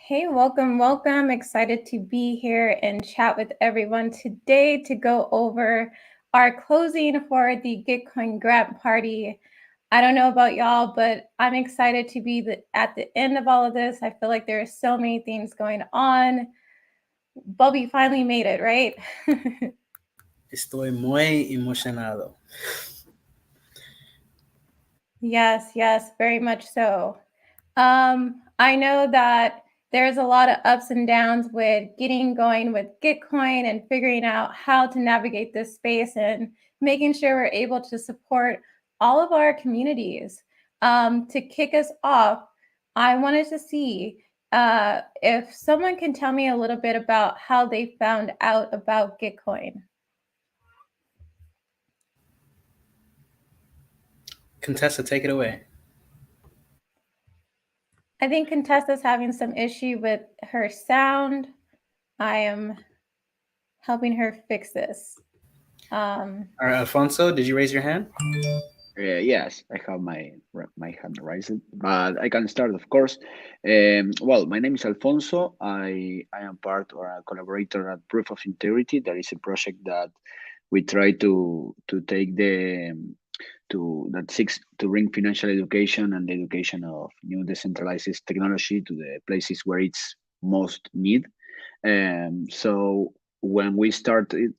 Hey, welcome. Excited to be here and chat with everyone today to go over our closing for the Gitcoin Grant party. I don't know about y'all, but I'm excited to be at the end of all of this. I feel like there are so many things going on, but we finally made it, right? Estoy muy emocionado. Yes, very much so. I know that there's a lot of ups and downs with getting going with Gitcoin and figuring out how to navigate this space and making sure we're able to support all of our communities. To kick us off, I wanted to see if someone can tell me a little bit about how they found out about Gitcoin. Contessa, take it away. I think Contessa's having some issue with her sound. I am helping her fix this. All right, Alfonso, did you raise your hand? Yes, I have my hand raised, but I can start, of course. Well, my name is Alfonso. I am part or a collaborator at Proof of Integrity. That is a project that we try to take the to that seeks to bring financial education and the education of new decentralized technology to the places where it's most need. So when we started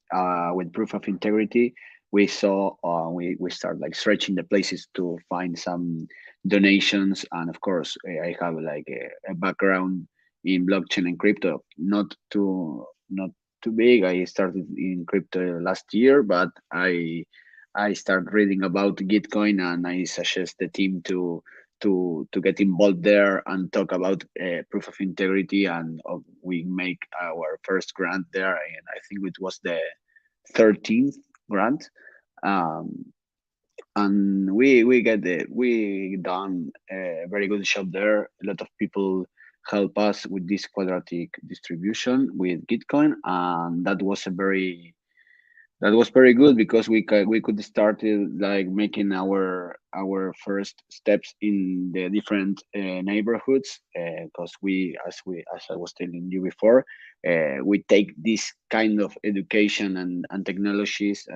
with Proof of Integrity, we saw we start like searching the places to find some donations, and of course I have like a background in blockchain and crypto, not too big. I started in crypto last year, but I started reading about Gitcoin, and I suggest the team to get involved there and talk about proof of integrity, and we make our first grant there, and I think it was the 13th grant. um, and we done a very good job there. A lot of people help us with this quadratic distribution with Gitcoin, and that was very good because we could start like making our first steps in the different neighborhoods, because as I was telling you before, we take this kind of education and technologies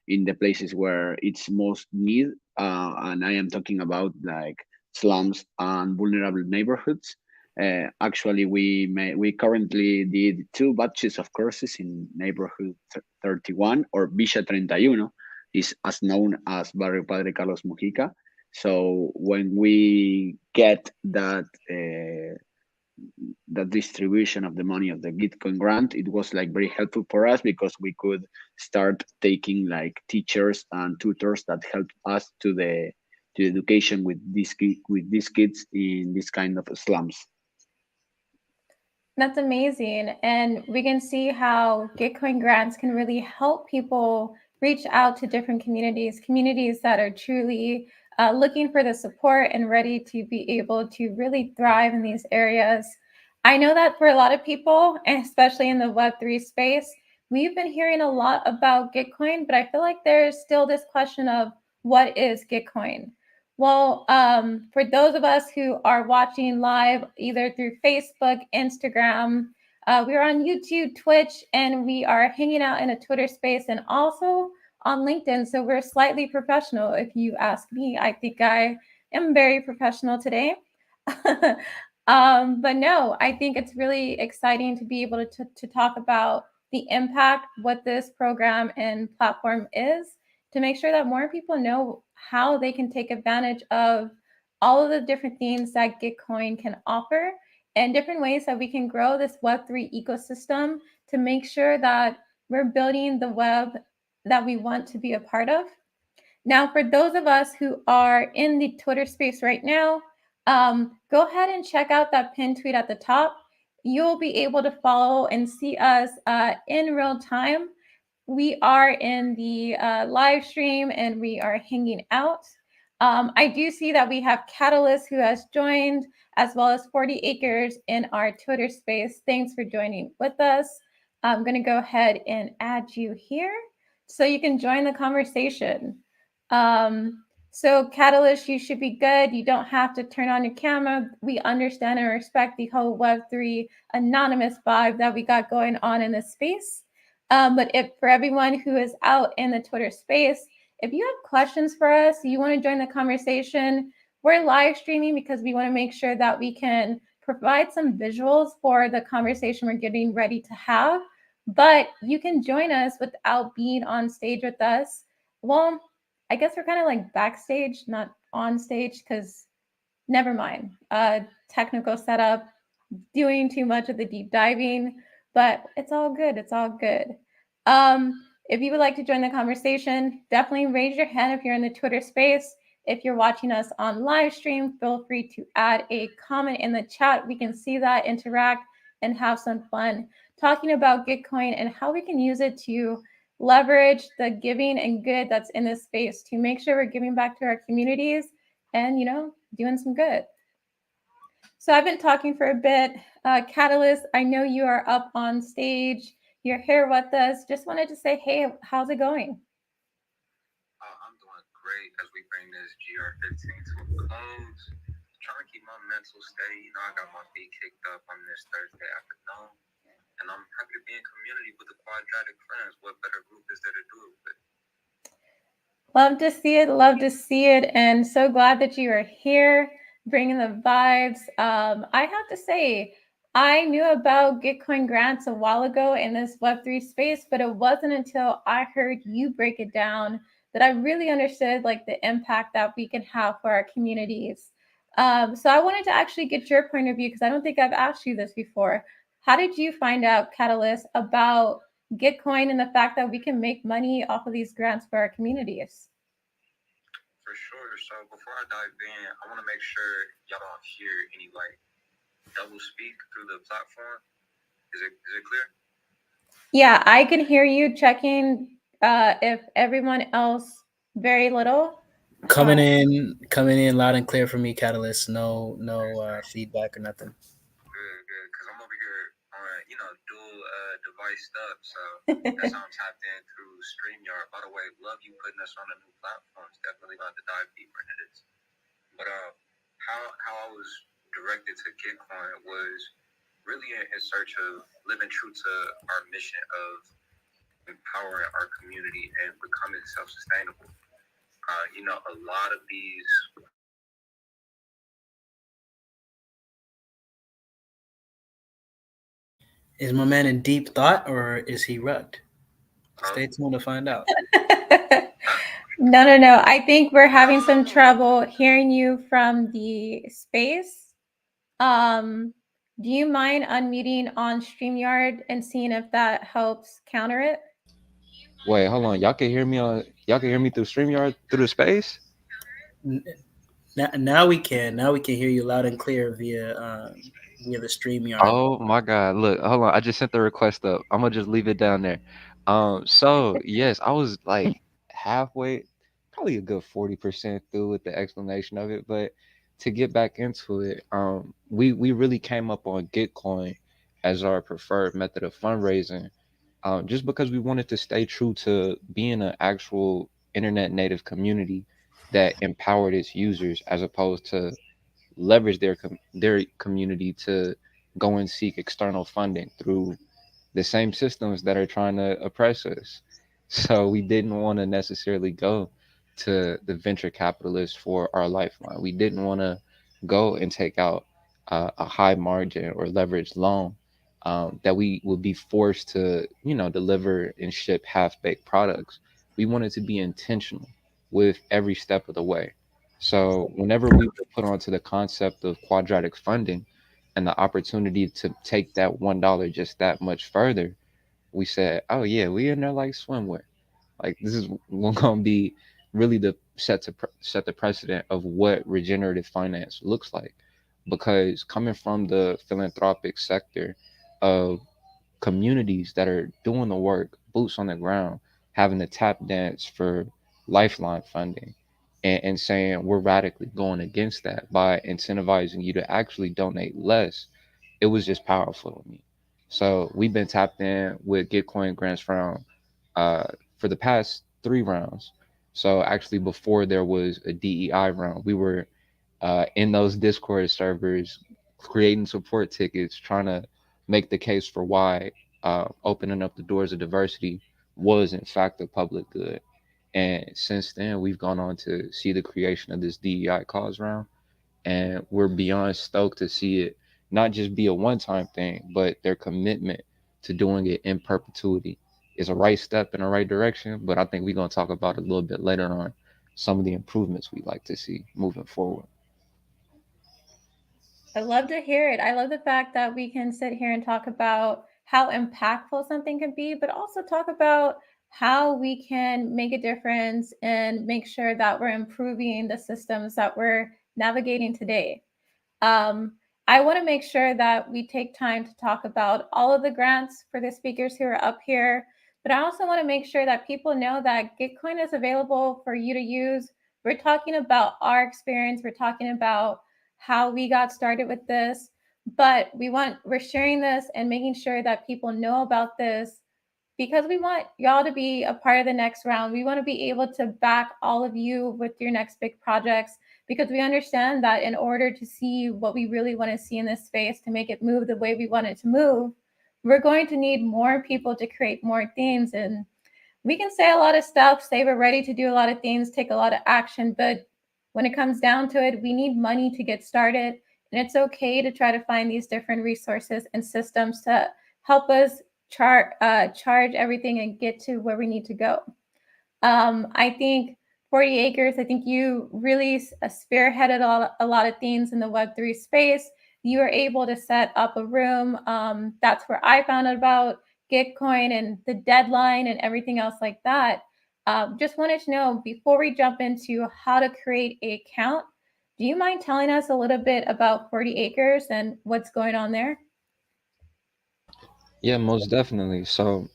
in the places where it's most need, and I am talking about like slums and vulnerable neighborhoods. Actually, we currently did two batches of courses in neighborhood 31, or Villa 31, is as known as Barrio Padre Carlos Mujica. So when we get that distribution of the money of the Gitcoin grant, it was like very helpful for us because we could start taking like teachers and tutors that help us to education with with these kids in this kind of slums. That's amazing. And we can see how Gitcoin grants can really help people reach out to different communities that are truly looking for the support and ready to be able to really thrive in these areas. I know that for a lot of people, and especially in the Web3 space, we've been hearing a lot about Gitcoin, but I feel like there's still this question of what is Gitcoin? Well, for those of us who are watching live, either through Facebook, Instagram, we're on YouTube, Twitch, and we are hanging out in a Twitter space and also on LinkedIn. So we're slightly professional. If you ask me, I think I am very professional today. But no, I think it's really exciting to be able to talk about the impact, what this program and platform is, to make sure that more people know how they can take advantage of all of the different things that Gitcoin can offer and different ways that we can grow this Web3 ecosystem to make sure that we're building the web that we want to be a part of. Now, for those of us who are in the Twitter space right now, go ahead and check out that pinned tweet at the top. You'll be able to follow and see us in real time. We are in the live stream and we are hanging out. I do see that we have Catalyst who has joined, as well as 40 Acres in our Twitter space. Thanks for joining with us. I'm going to go ahead and add you here so you can join the conversation. Um, So, Catalyst, you should be good. You don't have to turn on your camera. We understand and respect the whole Web3 anonymous vibe that we got going on in this space. But if for everyone who is out in the Twitter space, if you have questions for us, you want to join the conversation, we're live streaming because we want to make sure that we can provide some visuals for the conversation we're getting ready to have. But you can join us without being on stage with us. Well, I guess we're kind of like backstage, not on stage, because never mind. Technical setup, doing too much of the deep diving, but it's all good. It's all good. If you would like to join the conversation, definitely raise your hand if you're in the Twitter space. If you're watching us on live stream, feel free to add a comment in the chat. We can see that, interact, and have some fun talking about Gitcoin and how we can use it to leverage the giving and good that's in this space to make sure we're giving back to our communities and, doing some good. So I've been talking for a bit. Catalyst, I know you are up on stage. You're here with us. Just wanted to say, hey, how's it going? I'm doing great as we bring this GR15 to a close. Trying to keep my mental steady. I got my feet kicked up on this Thursday afternoon. And I'm happy to be in community with the Quadratic Friends. What better group is there to do it with? Love to see it. Love to see it. And so glad that you are here, bringing the vibes. I have to say, I knew about Gitcoin grants a while ago in this Web3 space, but it wasn't until I heard you break it down that I really understood like the impact that we can have for our communities. So I wanted to actually get your point of view because I don't think I've asked you this before. How did you find out, Catalyst, about Gitcoin and the fact that we can make money off of these grants for our communities? For sure. So before I dive in, I want to make sure y'all don't hear any like double speak through the platform. Is it clear? Yeah, I can hear you checking if everyone else very little. Coming in loud and clear for me, Catalyst. No feedback or nothing. Good. Because I'm over here on, dual device stuff. So that's how I'm tapped in through StreamYard. By the way, love you putting us on a new platform. It's definitely about to dive deeper into this. But how I was directed to Gitcoin was really in search of living true to our mission of empowering our community and becoming self-sustainable. A lot of these Is my man in deep thought or is he rugged? Stay tuned to find out. No. I think we're having some trouble hearing you from the space. Do you mind unmuting on StreamYard and seeing if that helps counter it? Wait, hold on. Y'all can hear me through StreamYard through the space? Now we can. Now we can hear you loud and clear via the StreamYard. Oh my God. Look, hold on. I just sent the request up. I'm gonna just leave it down there. So yes, I was like halfway, probably a good 40% through with the explanation of it. But to get back into it, we really came up on Gitcoin as our preferred method of fundraising, just because we wanted to stay true to being an actual internet native community that empowered its users as opposed to leverage their community to go and seek external funding through the same systems that are trying to oppress us. So we didn't want to necessarily go to the venture capitalists for our lifeline. We didn't want to go and take out a high margin or leverage loan, that we would be forced to, deliver and ship half baked products. We wanted to be intentional with every step of the way. So whenever we were put onto the concept of quadratic funding and the opportunity to take that $1 just that much further, we said, "Oh yeah, we in there like swimwear. Like this is gonna be really the set the precedent of what regenerative finance looks like." Because coming from the philanthropic sector of communities that are doing the work, boots on the ground, having to tap dance for lifeline funding, and saying we're radically going against that by incentivizing you to actually donate less, it was just powerful to me. So we've been tapped in with Gitcoin grants from for the past 3 rounds. So actually, before there was a DEI round, we were in those Discord servers creating support tickets, trying to make the case for why opening up the doors of diversity was in fact a public good. And since then, we've gone on to see the creation of this DEI cause round, and we're beyond stoked to see it not just be a one-time thing, but their commitment to doing it in perpetuity is a right step in the right direction. But I think we're going to talk about a little bit later on some of the improvements we'd like to see moving forward. I love to hear it. I love the fact that we can sit here and talk about how impactful something can be, but also talk about how we can make a difference and make sure that we're improving the systems that we're navigating today. Um, I want to make sure that we take time to talk about all of the grants for the speakers who are up here, but I also want to make sure that people know that Gitcoin is available for you to use. We're talking about our experience, we're talking about how we got started with this, but we're sharing this and making sure that people know about this because we want y'all to be a part of the next round. We want to be able to back all of you with your next big projects because we understand that in order to see what we really want to see in this space, to make it move the way we want it to move, we're going to need more people to create more things. And we can say a lot of stuff, say we're ready to do a lot of things, take a lot of action, but when it comes down to it, we need money to get started. And it's okay to try to find these different resources and systems to help us charge everything and get to where we need to go. I think 40 Acres, I think you really spearheaded a lot of things in the Web3 space. You were able to set up a room. That's where I found out about Gitcoin and the deadline and everything else like that. Just wanted to know before we jump into how to create an account, do you mind telling us a little bit about 40 Acres and what's going on there? Yeah, most definitely. So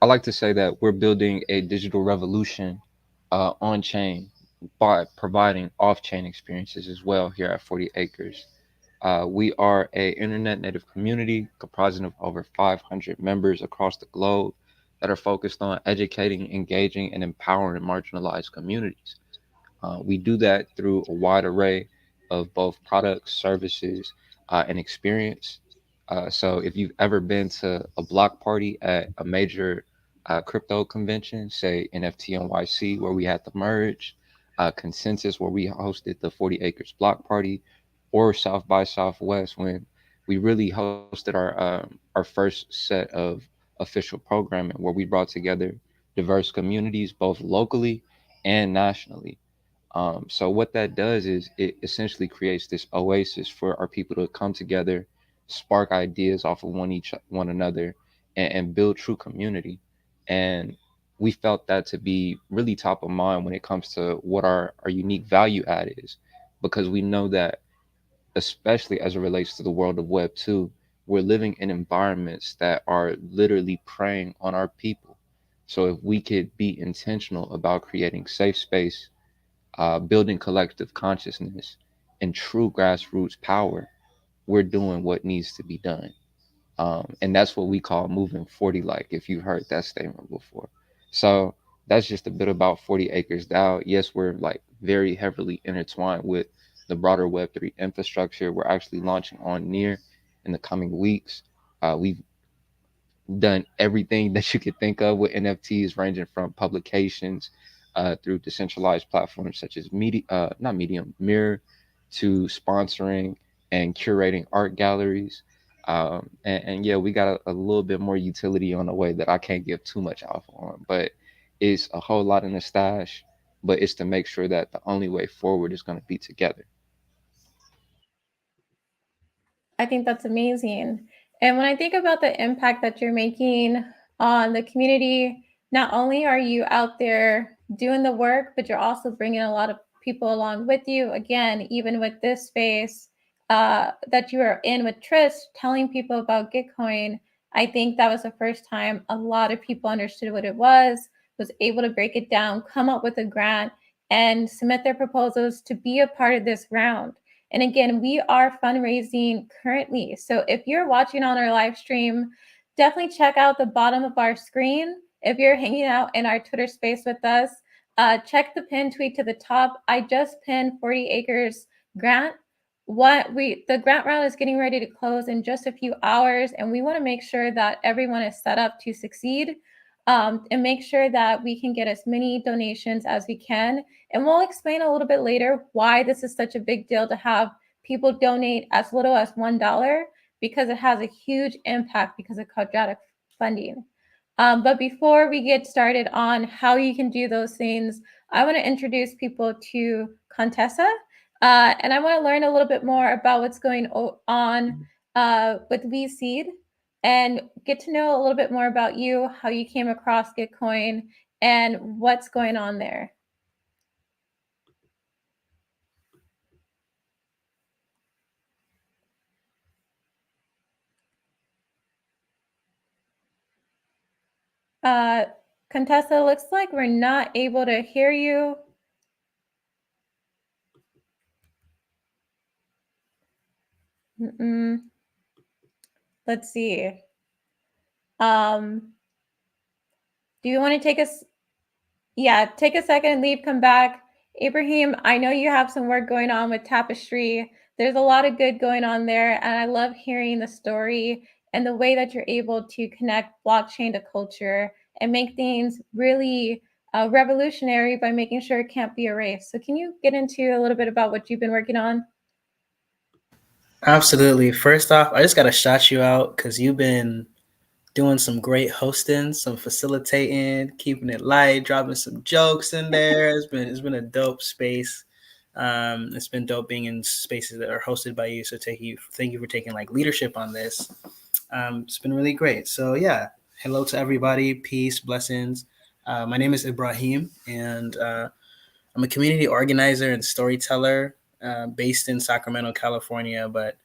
I like to say that we're building a digital revolution on chain by providing off chain experiences as well here at 40 Acres. We are a internet native community comprising of over 500 members across the globe that are focused on educating, engaging, and empowering marginalized communities. We do that through a wide array of both products, services, and experience. So, if you've ever been to a block party at a major crypto convention, say NFT NYC, where we had the merge, Consensus, where we hosted the 40 Acres block party, or South by Southwest, when we really hosted our first set of official programming, where we brought together diverse communities both locally and nationally. So what that does is it essentially creates this oasis for our people to come together, spark ideas off of one another, and build true community. And we felt that to be really top of mind when it comes to what our unique value add is, because we know that, especially as it relates to the world of Web 2, we're living in environments that are literally preying on our people. So if we could be intentional about creating safe space, building collective consciousness and true grassroots power, we're doing what needs to be done. And that's what we call moving 40 like, if you've heard that statement before. So that's just a bit about 40 Acres DAO. Yes, we're like very heavily intertwined with the broader Web3 infrastructure. We're actually launching on Near in the coming weeks. We've done everything that you could think of with NFTs, ranging from publications through decentralized platforms such as not Medium, Mirror, to sponsoring and curating art galleries. And yeah, we got a little bit more utility on the way that I can't give too much off on, but it's a whole lot in the stash. But it's to make sure that the only way forward is going to be together. I think that's amazing. And when I think about the impact that you're making on the community, not only are you out there doing the work, but you're also bringing a lot of people along with you. Again, even with this space that you are in with Trish, telling people about Gitcoin, I think that was the first time a lot of people understood what it was able to break it down, come up with a grant, and submit their proposals to be a part of this round. And again, we are fundraising currently. So if you're watching on our live stream, definitely check out the bottom of our screen. If you're hanging out in our Twitter space with us, check the pin tweet to the top. I just pinned 40 Acres Grant. The grant round is getting ready to close in just a few hours, and we want to make sure that everyone is set up to succeed, and make sure that we can get as many donations as we can. And we'll explain a little bit later why this is such a big deal to have people donate as little as $1, because it has a huge impact because of quadratic funding. But before we get started on how you can do those things, I want to introduce people to Contessa, and I want to learn a little bit more about what's going on with VSeed, and get to know a little bit more about you, how you came across Gitcoin, and what's going on there. Contessa, looks like we're not able to hear you. Let's see. Do you want to take us? Yeah, take a second and leave, come back. Ibrahim, I know you have some work going on with Tapestry. There's a lot of good going on there, and I love hearing the story and the way that you're able to connect blockchain to culture and make things really revolutionary by making sure it can't be erased. So can you get into a little bit about what you've been working on? Absolutely. First off, I just got to shout you out because you've been doing some great hosting, some facilitating, keeping it light, dropping some jokes in there. It's been a dope space. It's been dope being in spaces that are hosted by you. So thank you for taking like leadership on this. It's been really great. So yeah, hello to everybody. Peace, blessings. My name is Ibrahim, and I'm a community organizer and storyteller based in Sacramento, California, but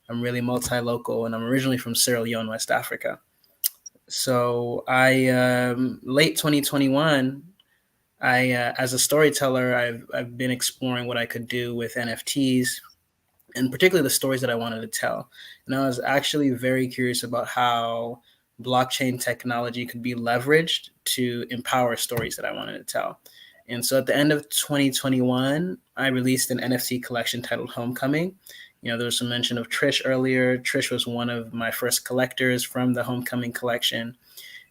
I'm really multi-local, and I'm originally from Sierra Leone, West Africa. So I late 2021, I as a storyteller, I've been exploring what I could do with NFTs, and particularly the stories that I wanted to tell. And I was actually very curious about how blockchain technology could be leveraged to empower stories that I wanted to tell. And so at the end of 2021, I released an NFT collection titled Homecoming. You know, there was some mention of Trish earlier. Trish was one of my first collectors from the Homecoming collection.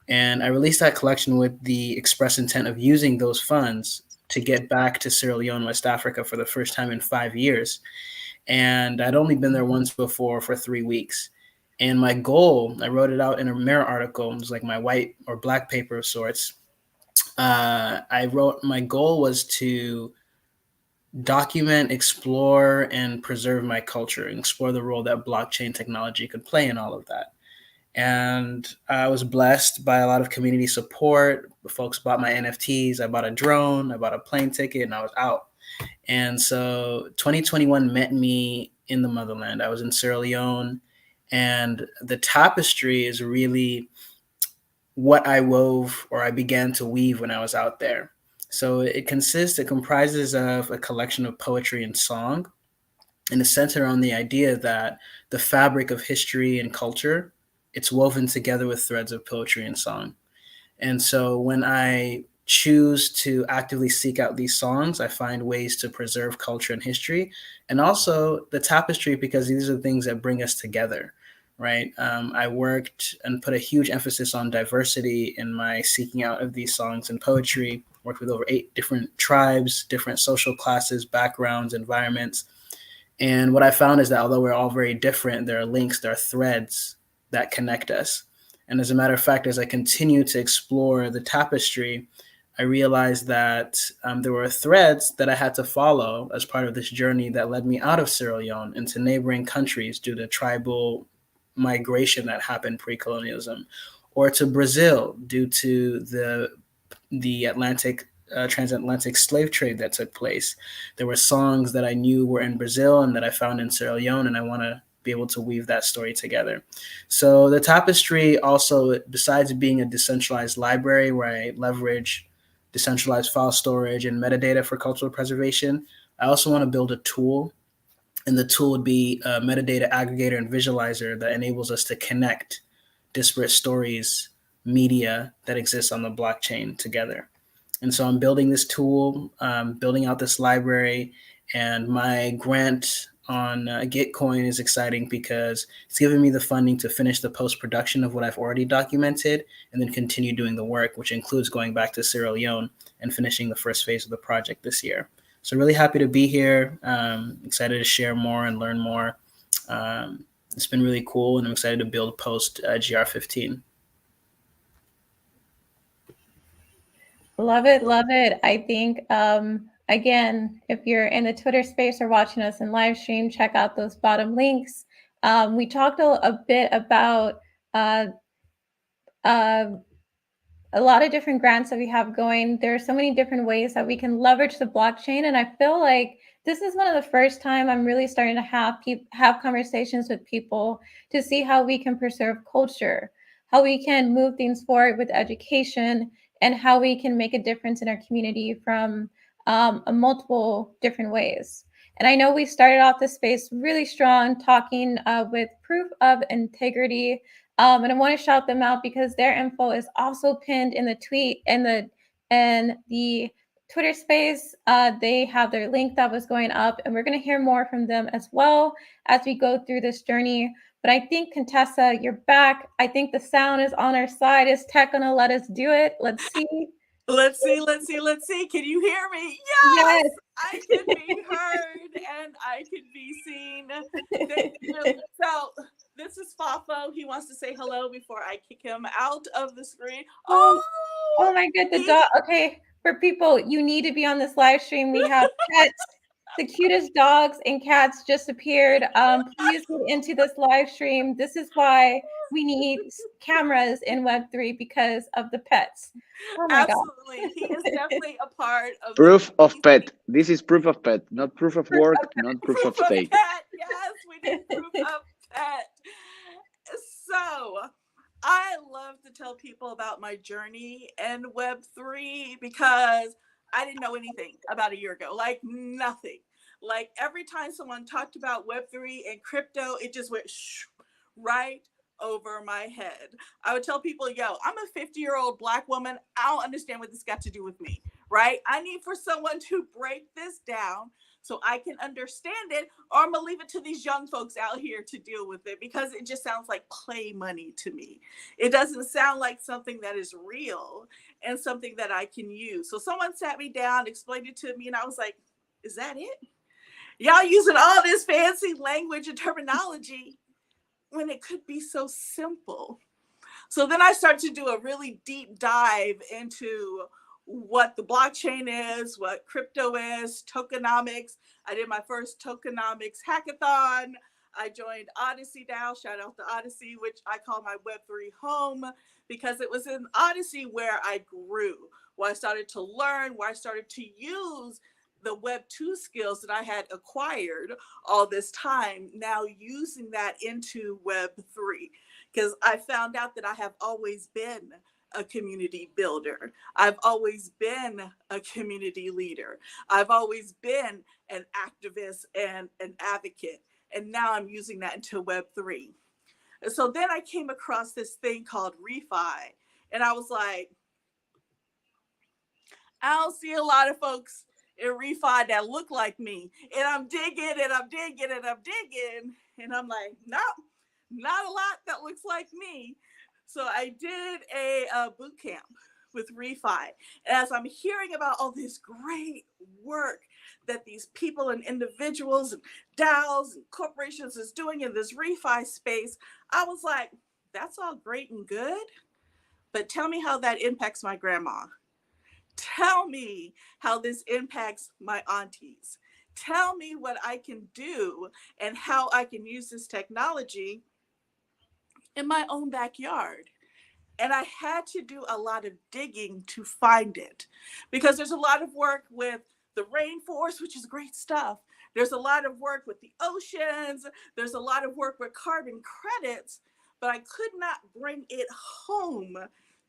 And I released that collection with the express intent of using those funds to get back to Sierra Leone, West Africa for the first time in 5 years. And I'd only been there once before for 3 weeks. And my goal, I wrote it out in a Mirror article. It was like my white or black paper of sorts. I wrote my goal was to document, explore, and preserve my culture, and explore the role that blockchain technology could play in all of that. And I was blessed by a lot of community support. Folks bought my NFTs. I bought a drone. I bought a plane ticket, and I was out. And so 2021 met me in the motherland. I was in Sierra Leone, and the tapestry is really what I wove or I began to weave when I was out there. So it comprises of a collection of poetry and song, and it's centered on the idea that the fabric of history and culture, it's woven together with threads of poetry and song. And so when I choose to actively seek out these songs, I find ways to preserve culture and history, and also the tapestry, because these are the things that bring us together, right? I worked and put a huge emphasis on diversity in my seeking out of these songs and poetry, worked with over 8 different tribes, different social classes, backgrounds, environments. And what I found is that although we're all very different, there are links, there are threads that connect us. And as a matter of fact, as I continue to explore the tapestry, I realized that there were threads that I had to follow as part of this journey that led me out of Sierra Leone into neighboring countries due to tribal migration that happened pre-colonialism, or to Brazil due to the transatlantic slave trade that took place. There were songs that I knew were in Brazil and that I found in Sierra Leone, and I want to be able to weave that story together. So the tapestry also, besides being a decentralized library where I leverage decentralized file storage and metadata for cultural preservation, I also want to build a tool, and the tool would be a metadata aggregator and visualizer that enables us to connect disparate stories, media that exists on the blockchain together. And so I'm building this tool, building out this library, and my grant on Gitcoin is exciting because it's giving me the funding to finish the post production of what I've already documented and then continue doing the work, which includes going back to Sierra Leone and finishing the first phase of the project this year. So really happy to be here. Excited to share more and learn more. It's been really cool, and I'm excited to build post GR15. Love it, love it. I think again, if you're in the Twitter space or watching us in live stream, check out those bottom links. We talked a bit about uh, uh, a lot of different grants that we have going. There are so many different ways that we can leverage the blockchain, and I feel like this is one of the first time I'm really starting to have conversations with people to see how we can preserve culture, how we can move things forward with education, and how we can make a difference in our community from multiple different ways. And I know we started off this space really strong, talking with proof of integrity, and I want to shout them out because their info is also pinned in the tweet and the Twitter space. They have their link that was going up, and we're going to hear more from them as well as we go through this journey. But I think, Contessa, you're back. I think the sound is on our side. Is tech going to let us do it? Let's see. Let's see. Can you hear me? Yes. Yes, I can be heard and I can be seen. Thank you. So this is Fafo. He wants to say hello before I kick him out of the screen. Oh my god, the dog. Okay, for people, you need to be on this live stream. We have pets. The cutest dogs and cats just appeared. Please get into this live stream. This is why we need cameras in Web3 because of the pets. Oh my god. Absolutely. He is definitely a part of Proof the of pet. This is proof of pet, not proof of work, not proof of stake. pet. Yes, we need proof of pet. So I love to tell people about my journey in Web3 because I didn't know anything about a year ago, like nothing. Like every time someone talked about Web3 and crypto, it just went right over my head. I would tell people, yo, I'm a 50-year-old Black woman. I don't understand what this got to do with me, right? I need for someone to break this down so I can understand it, or I'm gonna leave it to these young folks out here to deal with it because it just sounds like play money to me. It doesn't sound like something that is real and something that I can use. So someone sat me down, explained it to me, and I was like, is that it? Y'all using all this fancy language and terminology when it could be so simple. So then I started to do a really deep dive into what the blockchain is, what crypto is, tokenomics. I did my first tokenomics hackathon. I joined Odyssey now, shout out to Odyssey, which I call my Web3 home, because it was in Odyssey where I grew, where I started to learn, where I started to use the Web 2 skills that I had acquired all this time, now using that into Web 3. Because I found out that I have always been a community builder. I've always been a community leader. I've always been an activist and an advocate. And now I'm using that into Web 3. And so then I came across this thing called Refi. And I was like, I don't see a lot of folks in Refi that look like me. And I'm digging and I'm digging and I'm digging. And I'm like, no, not a lot that looks like me. So I did a boot camp with Refi. And as I'm hearing about all this great work that these people and individuals and DAOs and corporations is doing in this Refi space, I was like, that's all great and good, but tell me how that impacts my grandma. Tell me how this impacts my aunties. Tell me what I can do and how I can use this technology in my own backyard. And I had to do a lot of digging to find it because there's a lot of work with the rainforest, which is great stuff. There's a lot of work with the oceans. There's a lot of work with carbon credits, but I could not bring it home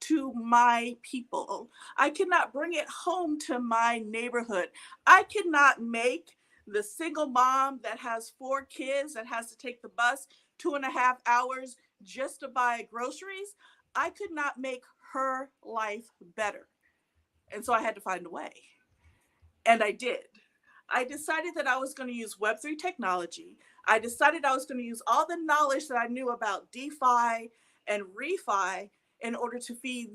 to my people. I could not bring it home to my neighborhood. I could not make the single mom that has 4 kids that has to take the bus 2.5 hours just to buy groceries. I could not make her life better. And so I had to find a way. And I did. I decided that I was going to use Web3 technology. I decided I was going to use all the knowledge that I knew about DeFi and ReFi in order to feed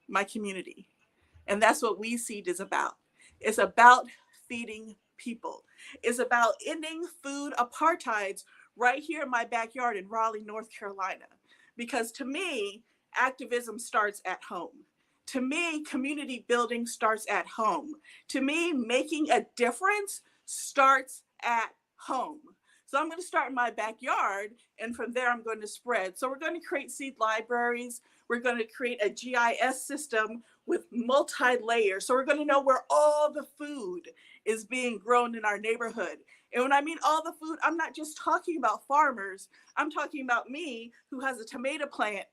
my community. And that's what WeSeed is about. It's about feeding people. It's about ending food apartheid right here in my backyard in Raleigh, North Carolina. Because to me, activism starts at home. To me, community building starts at home. To me, making a difference starts at home. So I'm going to start in my backyard, and from there I'm going to spread. So we're going to create seed libraries. We're going to create a GIS system with multi-layers. So we're going to know where all the food is being grown in our neighborhood. And when I mean all the food, I'm not just talking about farmers. I'm talking about me who has a tomato plant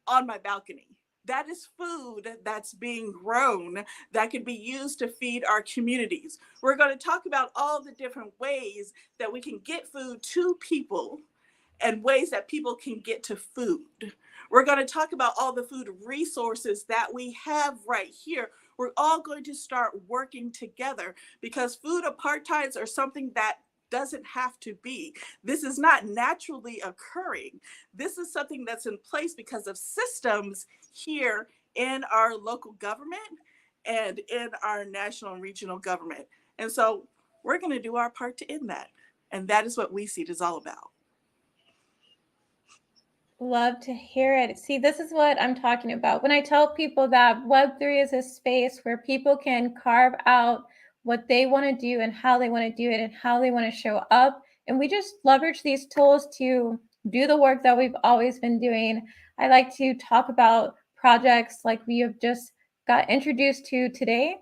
on my balcony. That is food that's being grown that could be used to feed our communities. We're going to talk about all the different ways that we can get food to people and ways that people can get to food. We're going to talk about all the food resources that we have right here. We're all going to start working together because food apartheids are something that doesn't have to be. This is not naturally occurring. This is something that's in place because of systems here in our local government and in our national and regional government. And so we're going to do our part to end that. And that is what WeSeed is all about. Love to hear it. See, this is what I'm talking about. When I tell people that Web3 is a space where people can carve out what they want to do and how they want to do it and how they want to show up. And we just leverage these tools to do the work that we've always been doing. I like to talk about projects like we have just got introduced to today.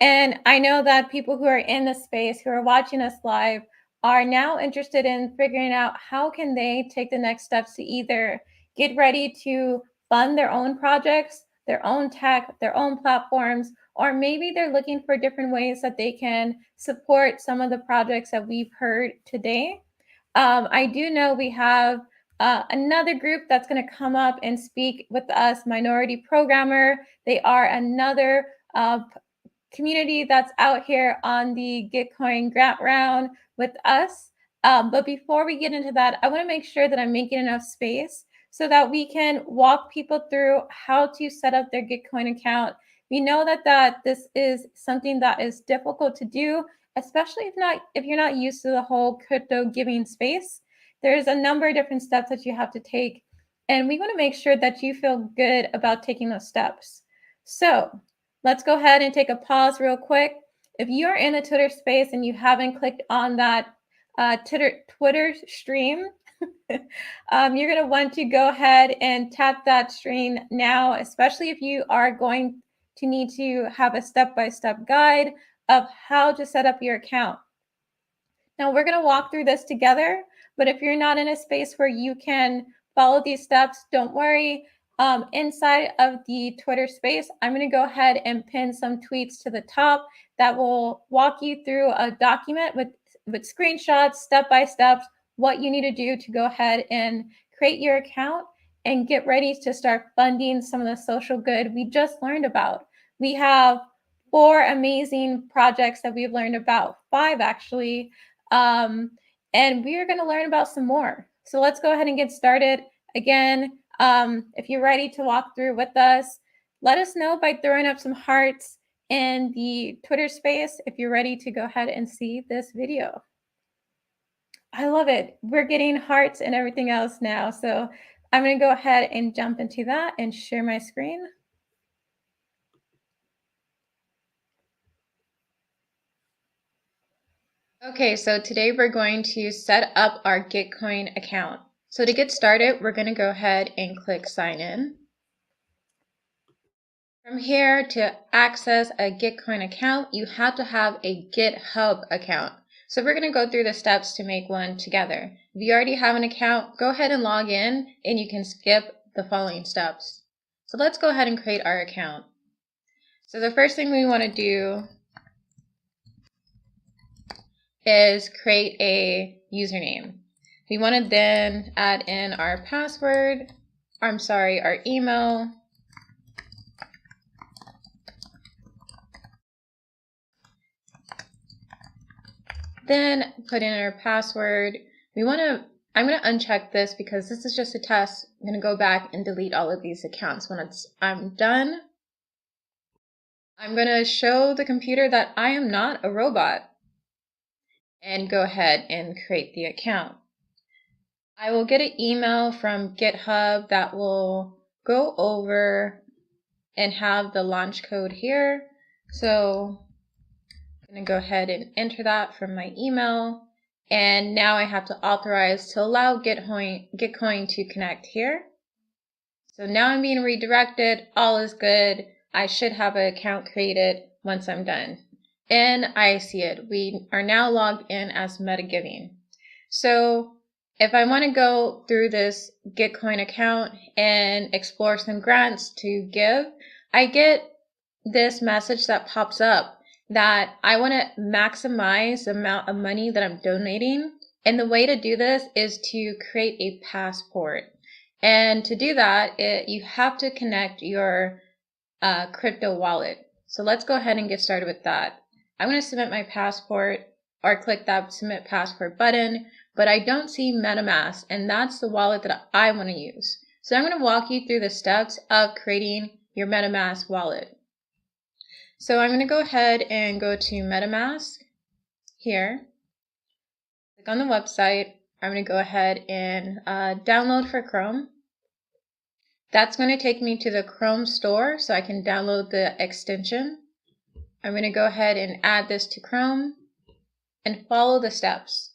And I know that people who are in the space, who are watching us live, are now interested in figuring out how can they take the next steps to either get ready to fund their own projects, their own tech, their own platforms, or maybe they're looking for different ways that they can support some of the projects that we've heard today. I do know we have another group that's going to come up and speak with us, Minority Programmer. They are another community that's out here on the Gitcoin Grant round with us. But before we get into that, I want to make sure that I'm making enough space so that we can walk people through how to set up their Gitcoin account. We know that this is something that is difficult to do, especially if you're not used to the whole crypto giving space. There's a number of different steps that you have to take, and we want to make sure that you feel good about taking those steps. So let's go ahead and take a pause real quick. If you're in a Twitter space and you haven't clicked on that Twitter stream, you're going to want to go ahead and tap that stream now, especially if you are going to need to have a step-by-step guide of how to set up your account. Now, we're going to walk through this together, but if you're not in a space where you can follow these steps, don't worry. Inside of the Twitter space, I'm going to go ahead and pin some tweets to the top that will walk you through a document with screenshots, step-by-step, what you need to do to go ahead and create your account and get ready to start funding some of the social good we just learned about. We have 4 amazing projects that we've learned about, 5 actually, and we are going to learn about some more. So let's go ahead and get started. Again, if you're ready to walk through with us, let us know by throwing up some hearts in the Twitter space if you're ready to go ahead and see this video. I love it. We're getting hearts and everything else now. So I'm going to go ahead and jump into that and share my screen. Okay, so today we're going to set up our Gitcoin account. So to get started, we're going to go ahead and click sign in. From here, to access a Gitcoin account, you have to have a GitHub account. So we're going to go through the steps to make one together. If you already have an account, go ahead and log in and you can skip the following steps. So let's go ahead and create our account. So the first thing we want to do is create a username. We want to then add in our password, our email, Then put in our password. I'm going to uncheck this because this is just a test. I'm going to go back and delete all of these accounts. When I'm done, I'm going to show the computer that I am not a robot and go ahead and create the account. I will get an email from GitHub that will go over and have the launch code here. So I'm going to go ahead and enter that from my email. And now I have to authorize to allow Gitcoin to connect here. So now I'm being redirected. All is good. I should have an account created once I'm done. And I see it. We are now logged in as MetaGiving. So if I want to go through this Gitcoin account and explore some grants to give, I get this message that pops up that I want to maximize the amount of money that I'm donating. And the way to do this is to create a passport. And to do that, you have to connect your crypto wallet. So let's go ahead and get started with that. I'm going to submit my passport or click that submit passport button, but I don't see MetaMask, and that's the wallet that I want to use. So I'm going to walk you through the steps of creating your MetaMask wallet. So I'm going to go ahead and go to MetaMask here. Click on the website. I'm going to go ahead and download for Chrome. That's going to take me to the Chrome store so I can download the extension. I'm going to go ahead and add this to Chrome and follow the steps.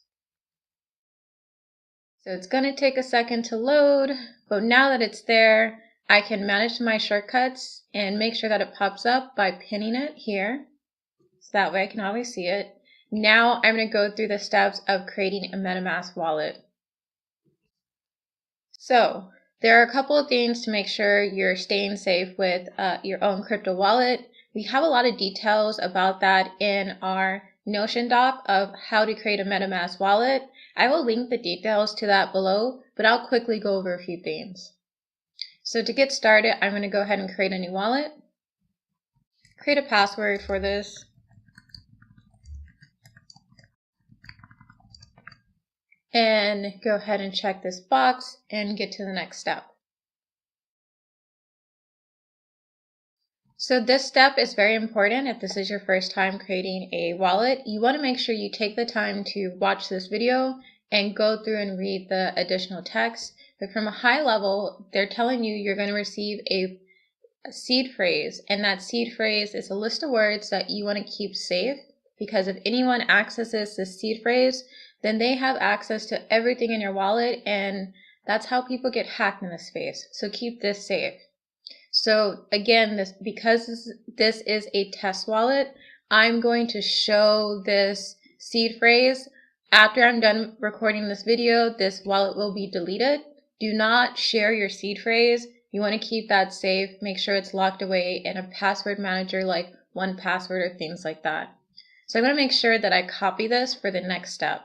So it's going to take a second to load, but now that it's there, I can manage my shortcuts and make sure that it pops up by pinning it here. So that way I can always see it. Now I'm going to go through the steps of creating a MetaMask wallet. So there are a couple of things to make sure you're staying safe with your own crypto wallet. We have a lot of details about that in our Notion doc of how to create a MetaMask wallet. I will link the details to that below, but I'll quickly go over a few things. So to get started, I'm going to go ahead and create a new wallet. Create a password for this. And go ahead and check this box and get to the next step. So this step is very important. If this is your first time creating a wallet, you want to make sure you take the time to watch this video and go through and read the additional text. But from a high level, they're telling you you're going to receive a seed phrase, and that seed phrase is a list of words that you want to keep safe, because if anyone accesses this seed phrase, then they have access to everything in your wallet, and that's how people get hacked in this space. So keep this safe. So again, because this is a test wallet, I'm going to show this seed phrase. After I'm done recording this video, this wallet will be deleted. Do not share your seed phrase. You want to keep that safe. Make sure it's locked away in a password manager like 1Password or things like that. So I'm going to make sure that I copy this for the next step.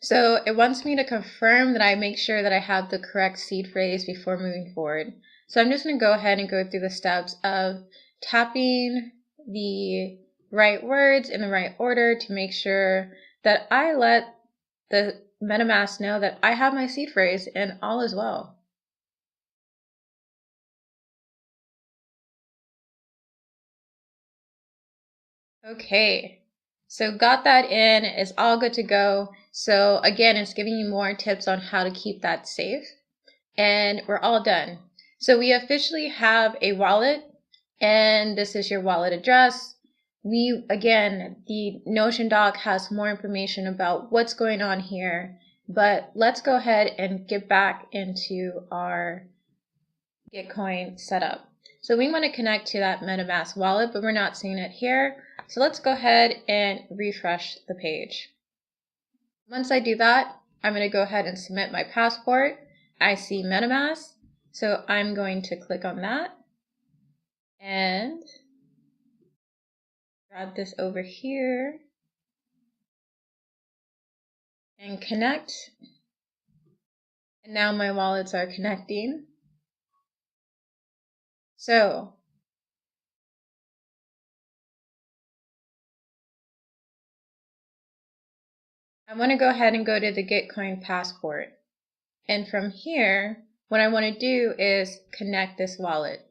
So it wants me to confirm that I make sure that I have the correct seed phrase before moving forward. So I'm just going to go ahead and go through the steps of tapping the right words in the right order to make sure that I let the MetaMask know that I have my seed phrase and all is well. Okay, so got that in, it's all good to go. So again, it's giving you more tips on how to keep that safe. And we're all done. So we officially have a wallet, and this is your wallet address. Again, the Notion doc has more information about what's going on here, but let's go ahead and get back into our Gitcoin setup. So we want to connect to that MetaMask wallet, but we're not seeing it here. So let's go ahead and refresh the page. Once I do that, I'm going to go ahead and submit my passport. I see MetaMask, so I'm going to click on that and grab this over here and connect. And now my wallets are connecting. So I'm going to go ahead and go to the Gitcoin passport. And from here, what I want to do is connect this wallet.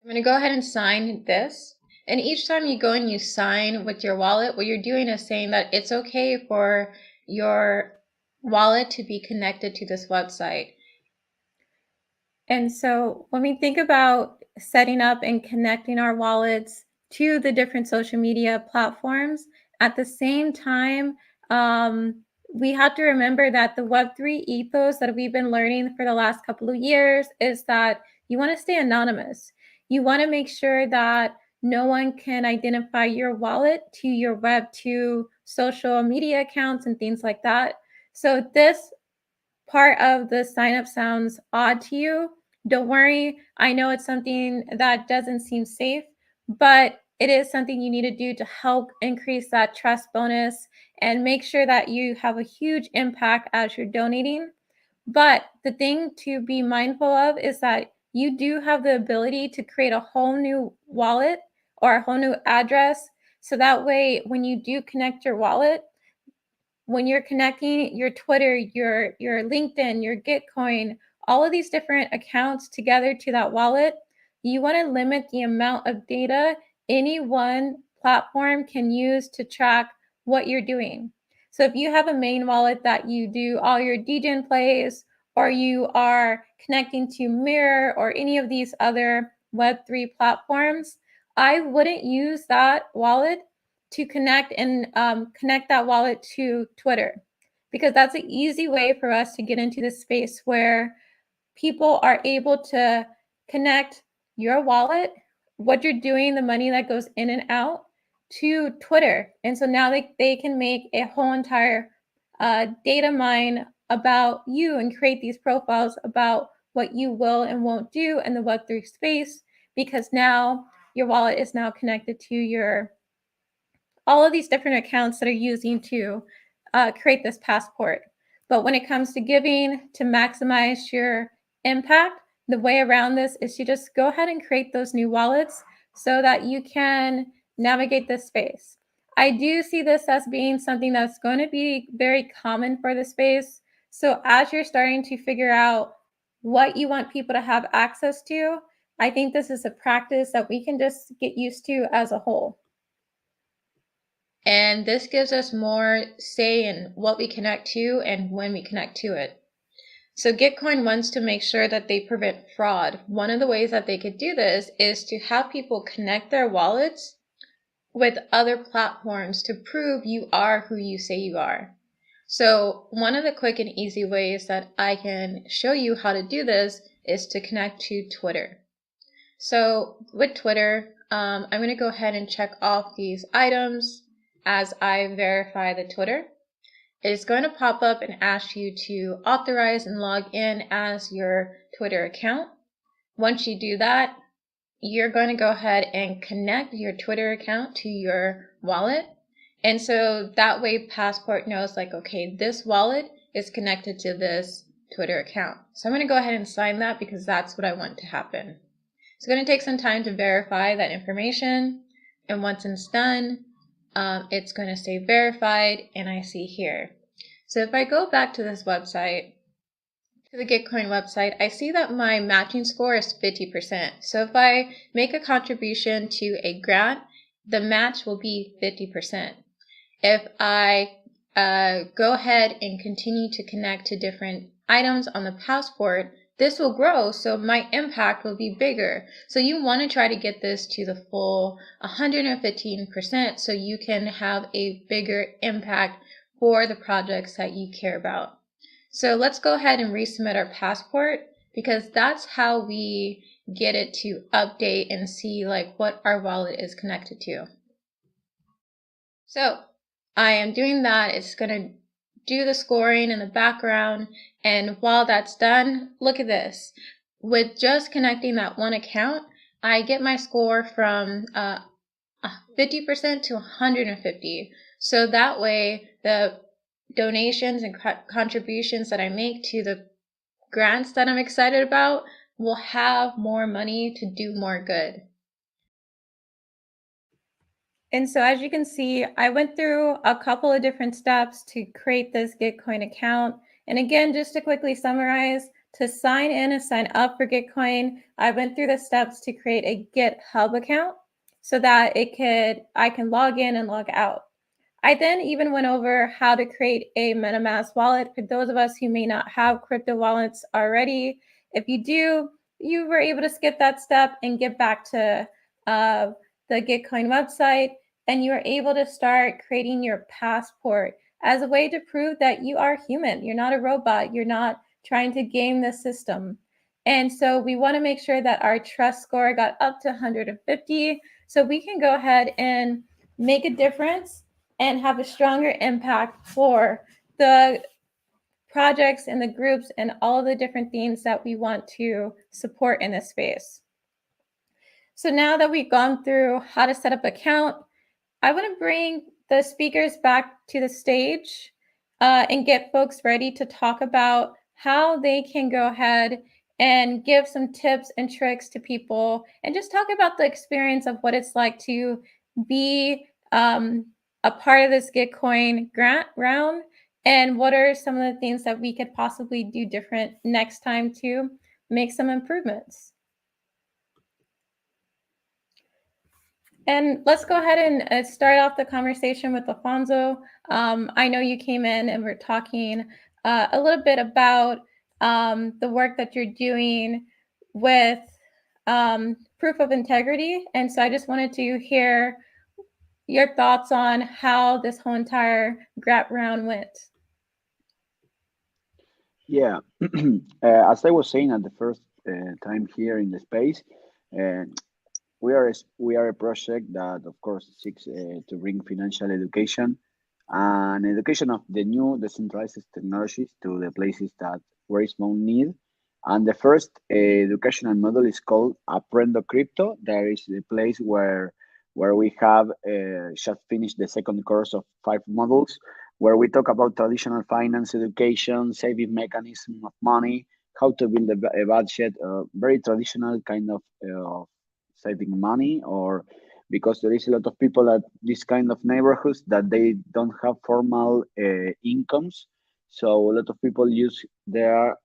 I'm going to go ahead and sign this. And each time you go and you sign with your wallet, what you're doing is saying that it's okay for your wallet to be connected to this website. And so when we think about setting up and connecting our wallets to the different social media platforms, at the same time, we have to remember that the Web3 ethos that we've been learning for the last couple of years is that you want to stay anonymous. You want to make sure that no one can identify your wallet to your Web2 social media accounts and things like that. So this part of the sign up sounds odd to you, don't worry. I know it's something that doesn't seem safe, but it is something you need to do to help increase that trust bonus and make sure that you have a huge impact as you're donating. But the thing to be mindful of is that you do have the ability to create a whole new wallet or a whole new address. So that way, when you do connect your wallet, when you're connecting your Twitter, your LinkedIn, your Gitcoin, all of these different accounts together to that wallet, you want to limit the amount of data any one platform can use to track what you're doing. So if you have a main wallet that you do all your DGen plays, or you are connecting to Mirror or any of these other Web3 platforms, I wouldn't use that wallet to connect and connect that wallet to Twitter, because that's an easy way for us to get into the space where people are able to connect your wallet, what you're doing, the money that goes in and out, to Twitter. And so now they can make a whole entire data mine about you and create these profiles about what you will and won't do in the Web3 space, because now your wallet is now connected to your all of these different accounts that are using to create this passport. But when it comes to giving to maximize your impact, the way around this is to just go ahead and create those new wallets so that you can navigate this space. I do see this as being something that's going to be very common for the space. So as you're starting to figure out what you want people to have access to, I think this is a practice that we can just get used to as a whole. And this gives us more say in what we connect to and when we connect to it. So Gitcoin wants to make sure that they prevent fraud. One of the ways that they could do this is to have people connect their wallets with other platforms to prove you are who you say you are. So one of the quick and easy ways that I can show you how to do this is to connect to Twitter. So with Twitter, I'm going to go ahead and check off these items as I verify the Twitter. It's going to pop up and ask you to authorize and log in as your Twitter account. Once you do that, you're going to go ahead and connect your Twitter account to your wallet. And so that way Passport knows, like, okay, this wallet is connected to this Twitter account. So I'm going to go ahead and sign that because that's what I want to happen. It's going to take some time to verify that information. And once it's done, it's going to say verified, and I see here. So if I go back to this website, to the Gitcoin website, I see that my matching score is 50%. So if I make a contribution to a grant, the match will be 50%. If I go ahead and continue to connect to different items on the passport, this will grow, so my impact will be bigger. So you want to try to get this to the full 115% so you can have a bigger impact for the projects that you care about. So let's go ahead and resubmit our passport, because that's how we get it to update and see like what our wallet is connected to. So I am doing that. It's going to do the scoring in the background. And while that's done, look at this. With just connecting that one account, I get my score from 50% to 150. So that way, the donations and contributions that I make to the grants that I'm excited about will have more money to do more good. And so as you can see, I went through a couple of different steps to create this Gitcoin account. And again, just to quickly summarize, to sign in and sign up for Gitcoin, I went through the steps to create a GitHub account so that I can log in and log out. I then even went over how to create a MetaMask wallet for those of us who may not have crypto wallets already. If you do, you were able to skip that step and get back to the Gitcoin website, and you are able to start creating your passport as a way to prove that you are human. You're not a robot. You're not trying to game the system. And so we want to make sure that our trust score got up to 150 so we can go ahead and make a difference and have a stronger impact for the projects and the groups and all the different themes that we want to support in this space. So now that we've gone through how to set up an account, I want to bring the speakers back to the stage and get folks ready to talk about how they can go ahead and give some tips and tricks to people and just talk about the experience of what it's like to be a part of this Gitcoin grant round and what are some of the things that we could possibly do different next time to make some improvements. And let's go ahead and start off the conversation with Alfonso. I know you came in and we're talking a little bit about the work that you're doing with proof of integrity. And so I just wanted to hear your thoughts on how this whole entire grant round went. Yeah, as I was saying at the first time here in the space, uh, we are a project that, of course, seeks to bring financial education and education of the new decentralized technologies to the places that where is more need. And the first educational model is called Aprendo Crypto. There is a place where we have just finished the second course of 5 modules, where we talk about traditional finance education, saving mechanism of money, how to build a budget, very traditional kind of saving money, or because there is a lot of people at this kind of neighborhoods that they don't have formal incomes, so a lot of people use their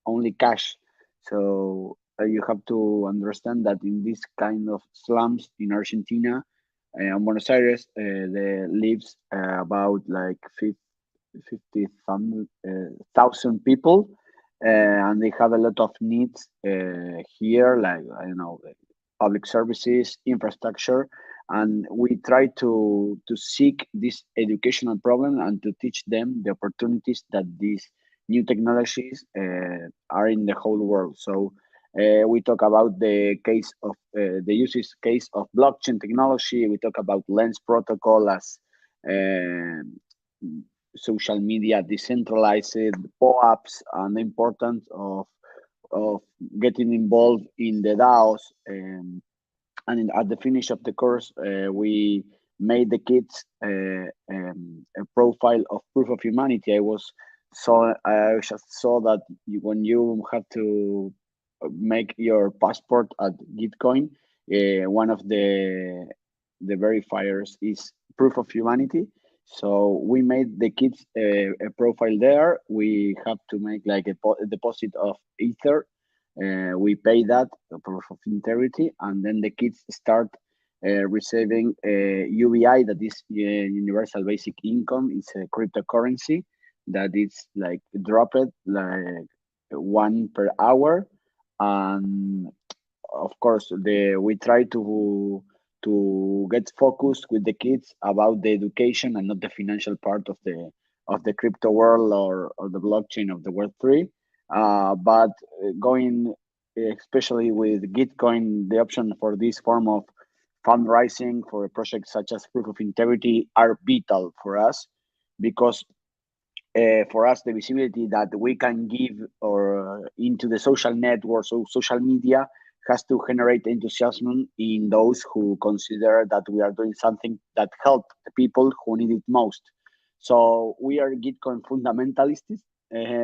only cash. So you have to understand that in this kind of slums in Argentina and Buenos Aires, there lives about like 50,000 people, and they have a lot of needs here, like, I don't know, public services, infrastructure, and we try to seek this educational problem and to teach them the opportunities that these new technologies are in the whole world. So we talk about the uses case of blockchain technology. We talk about Lens protocol as um social media decentralized POAPs and the importance of getting involved in the DAOs. At the finish of the course, we made the kids a profile of proof of humanity. I just saw that when you have to make your passport at Gitcoin, one of the verifiers is proof of humanity. So we made the kids a profile there. We have to make like a deposit of Ether. We pay that proof of integrity, and then the kids start receiving UBI, that is Universal Basic Income. It's a cryptocurrency that is like dropped like 1 per hour, and of course we try to get focused with the kids about the education and not the financial part of the crypto world, or the blockchain of the Web3. But going especially with Gitcoin, the option for this form of fundraising for a project such as proof of integrity are vital for us, because for us the visibility that we can give or into the social networks or social media has to generate enthusiasm in those who consider that we are doing something that help the people who need it most. So we are Gitcoin fundamentalists.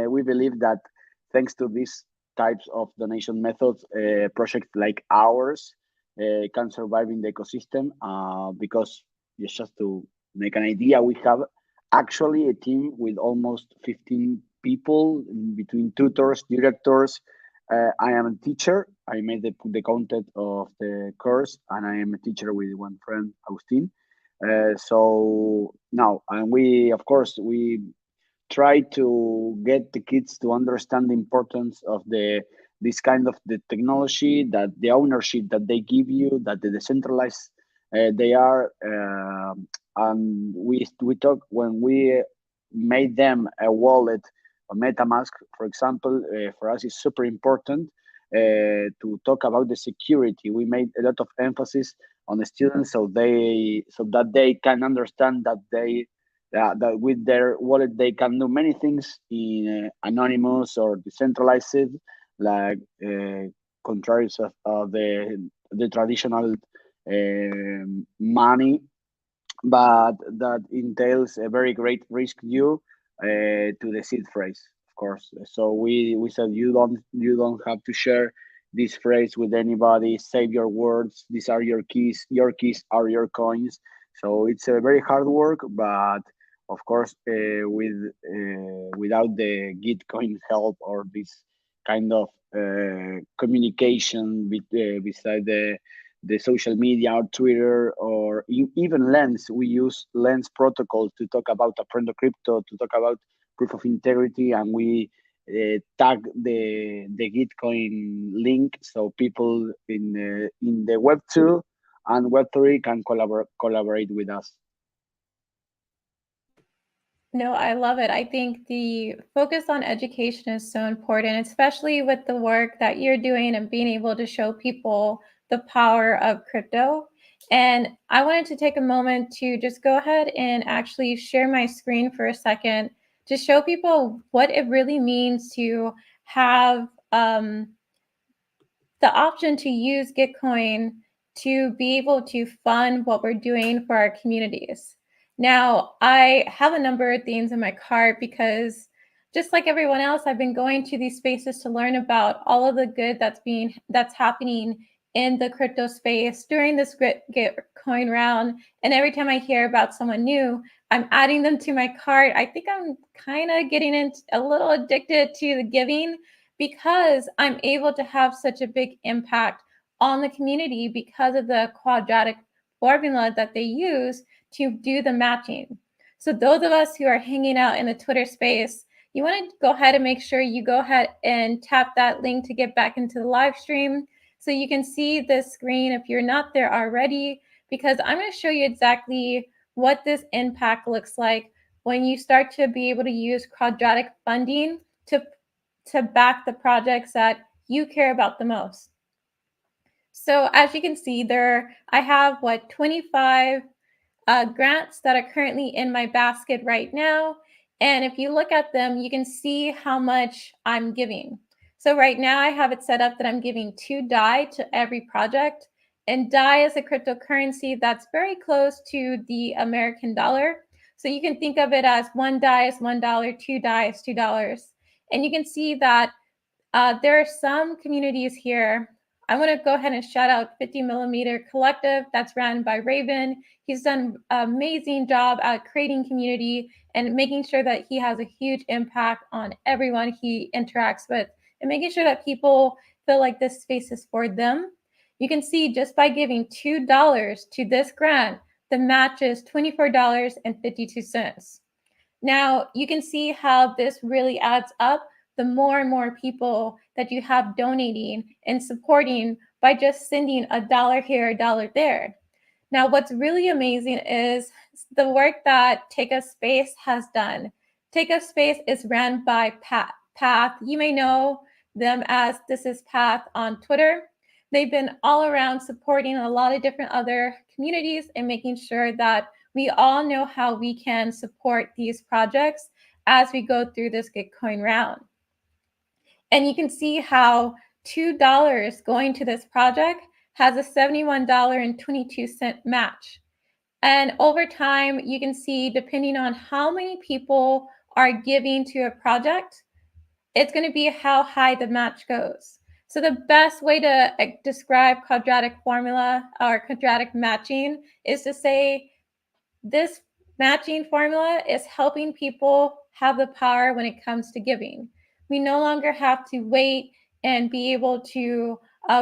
We believe that thanks to this types of donation methods, projects like ours can survive in the ecosystem, because just to make an idea, we have actually a team with almost 15 people between tutors, directors. I am a teacher. I made the content of the course, and I am a teacher with one friend, Agustin. So now, and we, of course, we try to get the kids to understand the importance of this kind of the technology, that the ownership that they give you, that the decentralized they are, and we talk when we made them a wallet, a MetaMask, for example. For us, is super important to talk about the security. We made a lot of emphasis on the students, so that they can understand that that with their wallet they can do many things in anonymous or decentralized, like contrary of the traditional money, but that entails a very great risk due to the seed phrase, of course. So we said you don't have to share this phrase with anybody. Save your words. These are your keys. Your keys are your coins. So it's a very hard work, but of course, without the Gitcoin help or this kind of communication beside the social media or Twitter or even Lens. We use Lens protocol to talk about Aprendo Crypto, to talk about proof of integrity, and we tag the Gitcoin link so people in the Web 2 and Web 3 can collaborate with us. No, I love it. I think the focus on education is so important, especially with the work that you're doing and being able to show people the power of crypto. And I wanted to take a moment to just go ahead and actually share my screen for a second to show people what it really means to have the option to use Gitcoin to be able to fund what we're doing for our communities. Now, I have a number of things in my cart because just like everyone else, I've been going to these spaces to learn about all of the good that's happening in the crypto space during this Gitcoin round. And every time I hear about someone new, I'm adding them to my cart. I think I'm kind of getting a little addicted to the giving because I'm able to have such a big impact on the community because of the quadratic formula that they use to do the matching. So those of us who are hanging out in the Twitter space, you want to go ahead and make sure you go ahead and tap that link to get back into the live stream so you can see this screen if you're not there already, because I'm going to show you exactly what this impact looks like when you start to be able to use quadratic funding to back the projects that you care about the most. So as you can see there, I have 25 grants that are currently in my basket right now. And if you look at them, you can see how much I'm giving. So right now I have it set up that I'm giving 2 DAI to every project. And DAI is a cryptocurrency that's very close to the American dollar. So you can think of it as 1 DAI is $1, 2 DAI is $2. And you can see that there are some communities here. I want to go ahead and shout out 50 Millimeter Collective that's run by Raven. He's done an amazing job at creating community and making sure that he has a huge impact on everyone he interacts with and making sure that people feel like this space is for them. You can see just by giving $2 to this grant, the match is $24.52. Now, you can see how this really adds up the more and more people that you have donating and supporting by just sending $1 here, $1 there. Now, what's really amazing is the work that Take a Space has done. Take a Space is ran by Path. You may know them as This is Path on Twitter. They've been all around supporting a lot of different other communities and making sure that we all know how we can support these projects as we go through this Gitcoin round. And you can see how $2 going to this project has a $71.22 match. And over time, you can see, depending on how many people are giving to a project, it's going to be how high the match goes. So the best way to describe quadratic formula or quadratic matching is to say this matching formula is helping people have the power when it comes to giving. We no longer have to wait and be able to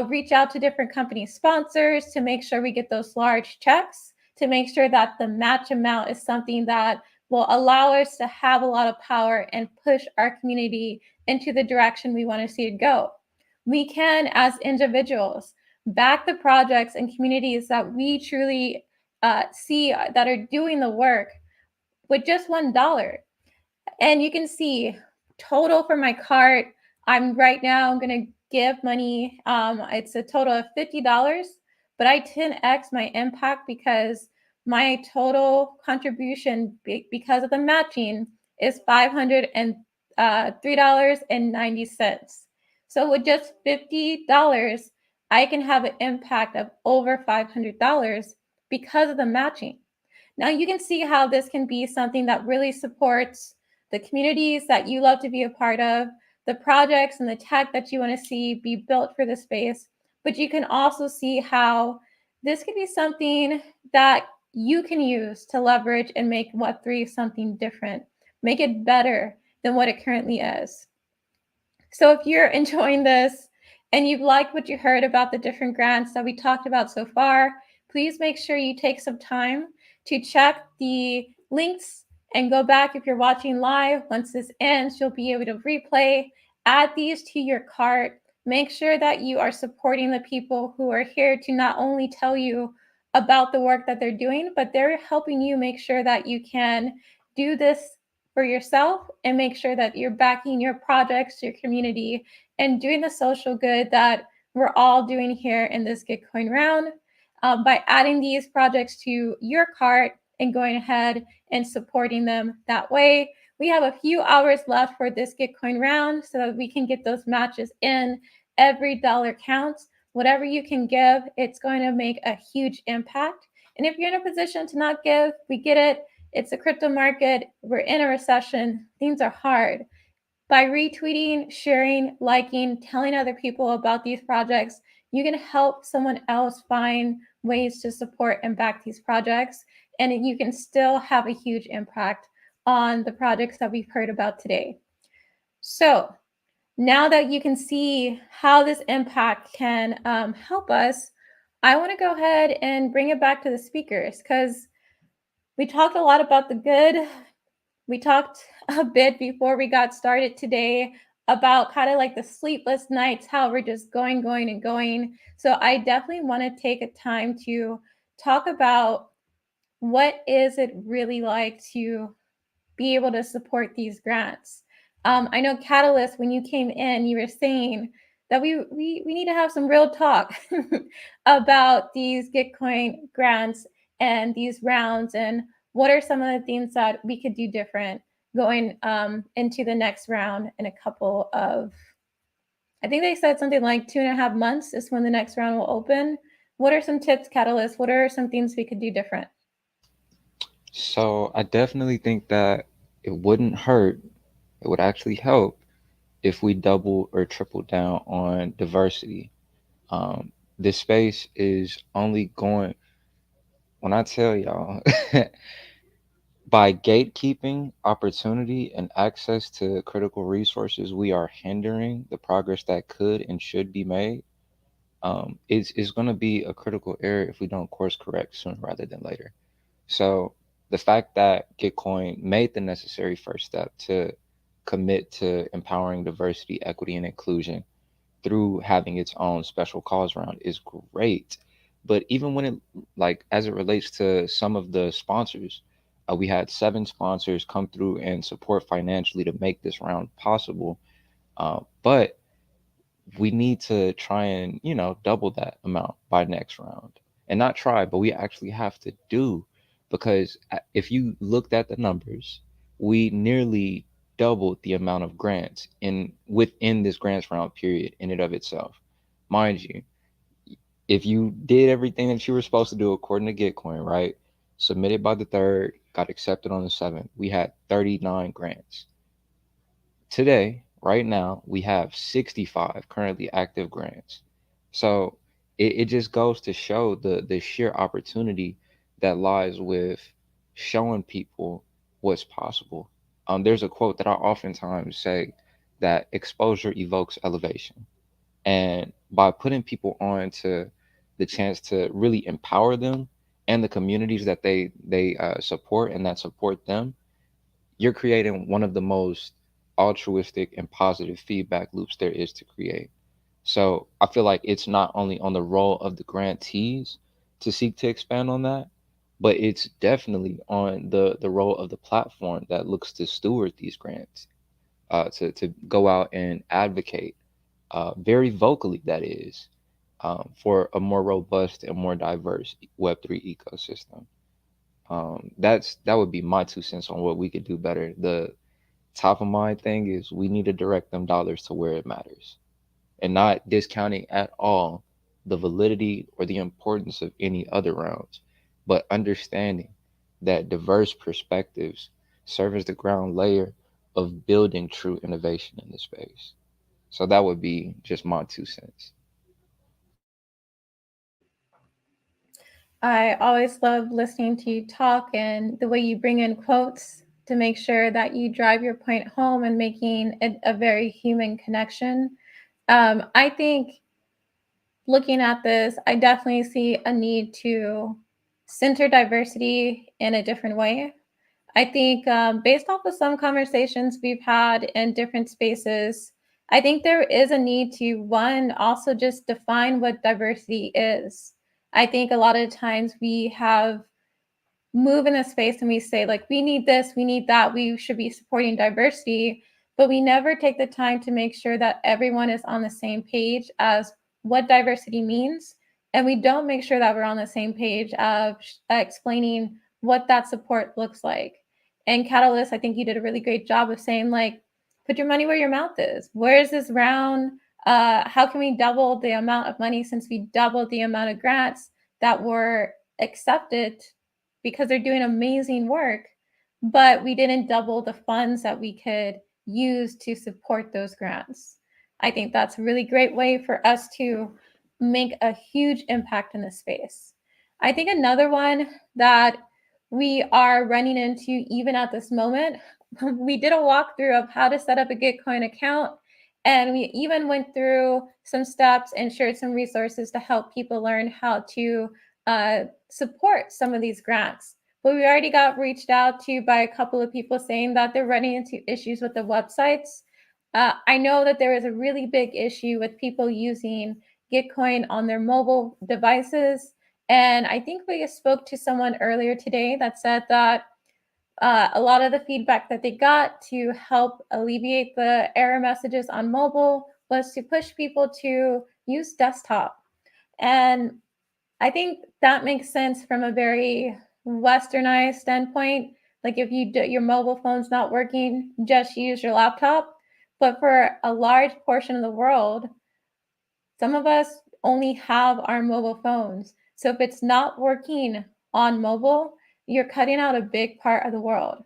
reach out to different company sponsors to make sure we get those large checks, to make sure that the match amount is something that will allow us to have a lot of power and push our community into the direction we want to see it go. We can, as individuals, back the projects and communities that we truly see that are doing the work with just $1. And you can see total for my cart. I'm going to give money. It's a total of $50, but I 10x my impact because my total contribution because of the matching is $503.90. So with just $50, I can have an impact of over $500 because of the matching. Now you can see how this can be something that really supports the communities that you love to be a part of, the projects and the tech that you want to see be built for the space. But you can also see how this could be something that you can use to leverage and make Web3 something different, make it better than what it currently is. So if you're enjoying this and you've liked what you heard about the different grants that we talked about so far, please make sure you take some time to check the links and go back if you're watching live. Once this ends, you'll be able to replay, add these to your cart. Make sure that you are supporting the people who are here to not only tell you about the work that they're doing, but they're helping you make sure that you can do this for yourself and make sure that you're backing your projects, your community, and doing the social good that we're all doing here in this Gitcoin round by adding these projects to your cart and going ahead and supporting them that way. We have a few hours left for this Gitcoin round so that we can get those matches in. Every dollar counts. Whatever you can give, it's going to make a huge impact. And if you're in a position to not give, we get it. It's a crypto market. We're in a recession. Things are hard. By retweeting, sharing, liking, telling other people about these projects, you can help someone else find ways to support and back these projects. And you can still have a huge impact on the projects that we've heard about today. So now that you can see how this impact can help us, I want to go ahead and bring it back to the speakers because we talked a lot about the good. We talked a bit before we got started today about kind of like the sleepless nights, how we're just going, and going. So I definitely want to take a time to talk about what is it really like to be able to support these grants. I know Catalyst, when you came in, you were saying that we need to have some real talk about these Gitcoin grants and these rounds and what are some of the things that we could do different going into the next round in a couple of, I think they said something like 2.5 months is when the next round will open. What are some tips, Catalyst? What are some things we could do different? So I definitely think that it wouldn't hurt. It would actually help if we double or triple down on diversity. This space is only going, when I tell y'all, by gatekeeping opportunity and access to critical resources, we are hindering the progress that could and should be made. Is going to be a critical error if we don't course correct sooner rather than later. So the fact that Gitcoin made the necessary first step to commit to empowering diversity, equity, and inclusion through having its own special cause round is great. But even when it, like, as it relates to some of the sponsors, we had 7 sponsors come through and support financially to make this round possible. But we need to try and, double that amount by next round. And not try, but we actually have to do, because if you looked at the numbers, we nearly doubled the amount of grants in within this grants round period in and of itself. Mind you, if you did everything that you were supposed to do according to Gitcoin, right? Submitted by the 3rd, got accepted on the 7th. We had 39 grants. Today, Right now, we have 65 currently active grants. So it just goes to show the sheer opportunity that lies with showing people what's possible. There's a quote that I oftentimes say that exposure evokes elevation. And by putting people on to the chance to really empower them and the communities that they support and that support them, you're creating one of the most altruistic and positive feedback loops there is to create. So I feel like it's not only on the role of the grantees to seek to expand on that, but it's definitely on the role of the platform that looks to steward these grants, to go out and advocate, very vocally, that is, for a more robust and more diverse Web3 ecosystem. That would be my 2 cents on what we could do better. The top of mind thing is we need to direct them dollars to where it matters, and not discounting at all the validity or the importance of any other rounds, but understanding that diverse perspectives serve as the ground layer of building true innovation in the space. So that would be just my 2 cents. I always love listening to you talk and the way you bring in quotes to make sure that you drive your point home and making it a very human connection. I think looking at this, I definitely see a need to center diversity in a different way. I think, based off of some conversations we've had in different spaces, I think there is a need to, one, also just define what diversity is. I think a lot of times we have move in a space and we say like we need this, we need that, we should be supporting diversity, but we never take the time to make sure that everyone is on the same page as what diversity means, and we don't make sure that we're on the same page of explaining what that support looks like. And Catalyst, I think you did a really great job of saying like put your money where your mouth is. Where is this round? How can we double the amount of money, since we doubled the amount of grants that were accepted, because they're doing amazing work, but we didn't double the funds that we could use to support those grants. I think that's a really great way for us to make a huge impact in this space. I think another one that we are running into even at this moment, we did a walkthrough of how to set up a Gitcoin account. And we even went through some steps and shared some resources to help people learn how to support some of these grants. But we already got reached out to by a couple of people saying that they're running into issues with the websites. I know that there is a really big issue with people using Gitcoin on their mobile devices. And I think we spoke to someone earlier today that said that a lot of the feedback that they got to help alleviate the error messages on mobile was to push people to use desktop. And I think that makes sense from a very westernized standpoint. Like if your mobile phone's not working, just use your laptop. But for a large portion of the world, some of us only have our mobile phones. So if it's not working on mobile, you're cutting out a big part of the world.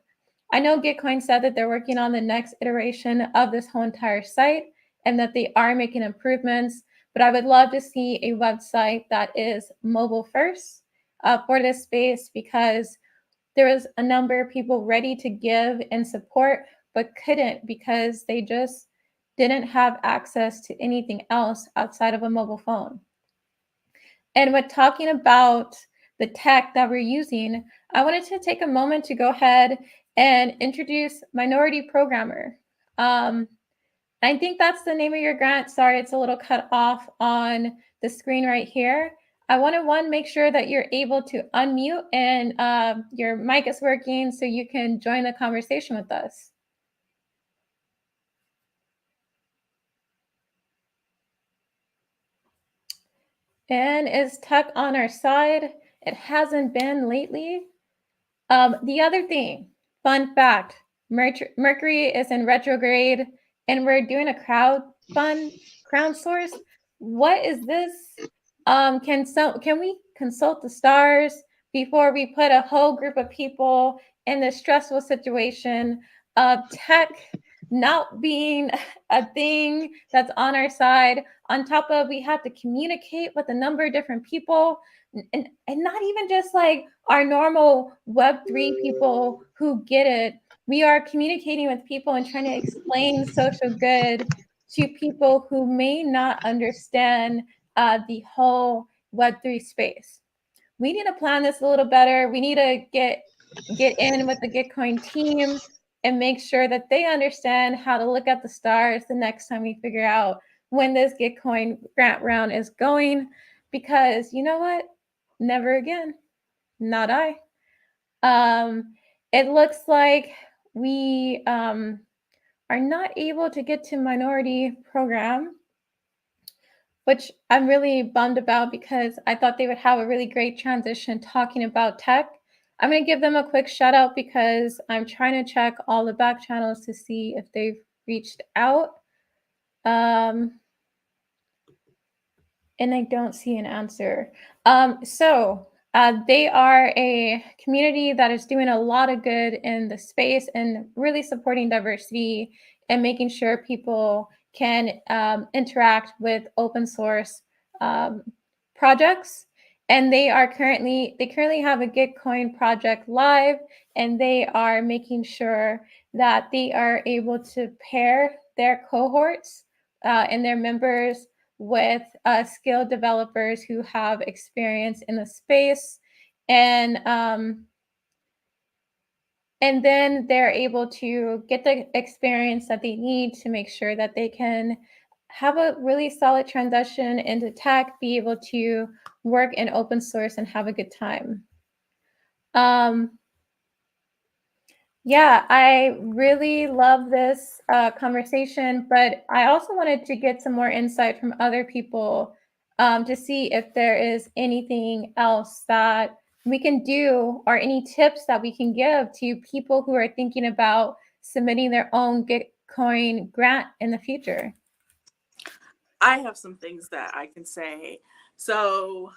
I know Gitcoin said that they're working on the next iteration of this whole entire site and that they are making improvements, but I would love to see a website that is mobile first for this space, because there was a number of people ready to give and support, but couldn't because they just didn't have access to anything else outside of a mobile phone. And with talking about the tech that we're using, I wanted to take a moment to go ahead and introduce Minority Programmer. I think that's the name of your grant. Sorry, it's a little cut off on the screen right here. I want to, one, make sure that you're able to unmute and your mic is working so you can join the conversation with us. And is tech on our side? It hasn't been lately. The other thing, fun fact, Mercury is in retrograde and we're doing a crowdsource. What is this? Can we consult the stars before we put a whole group of people in this stressful situation of tech not being a thing that's on our side. On top of, we have to communicate with a number of different people, and not even just like our normal Web3 people who get it. We are communicating with people and trying to explain social good to people who may not understand the whole Web3 space. We need to plan this a little better. We need to get in with the Gitcoin team and make sure that they understand how to look at the stars the next time we figure out when this Gitcoin grant round is going. Because you know what? Never again. Not I. It looks like we are not able to get to minority program, which I'm really bummed about because I thought they would have a really great transition talking about tech. I'm going to give them a quick shout out because I'm trying to check all the back channels to see if they've reached out. And I don't see an answer. They are a community that is doing a lot of good in the space and really supporting diversity and making sure people can interact with open source projects. And they currently have a Gitcoin project live, and they are making sure that they are able to pair their cohorts and their members with skilled developers who have experience in the space, and then they're able to get the experience that they need to make sure that they can have a really solid transition into tech, be able to work in open source and have a good time. Yeah, I really love this conversation, but I also wanted to get some more insight from other people to see if there is anything else that we can do or any tips that we can give to people who are thinking about submitting their own Gitcoin grant in the future. I have some things that I can say. So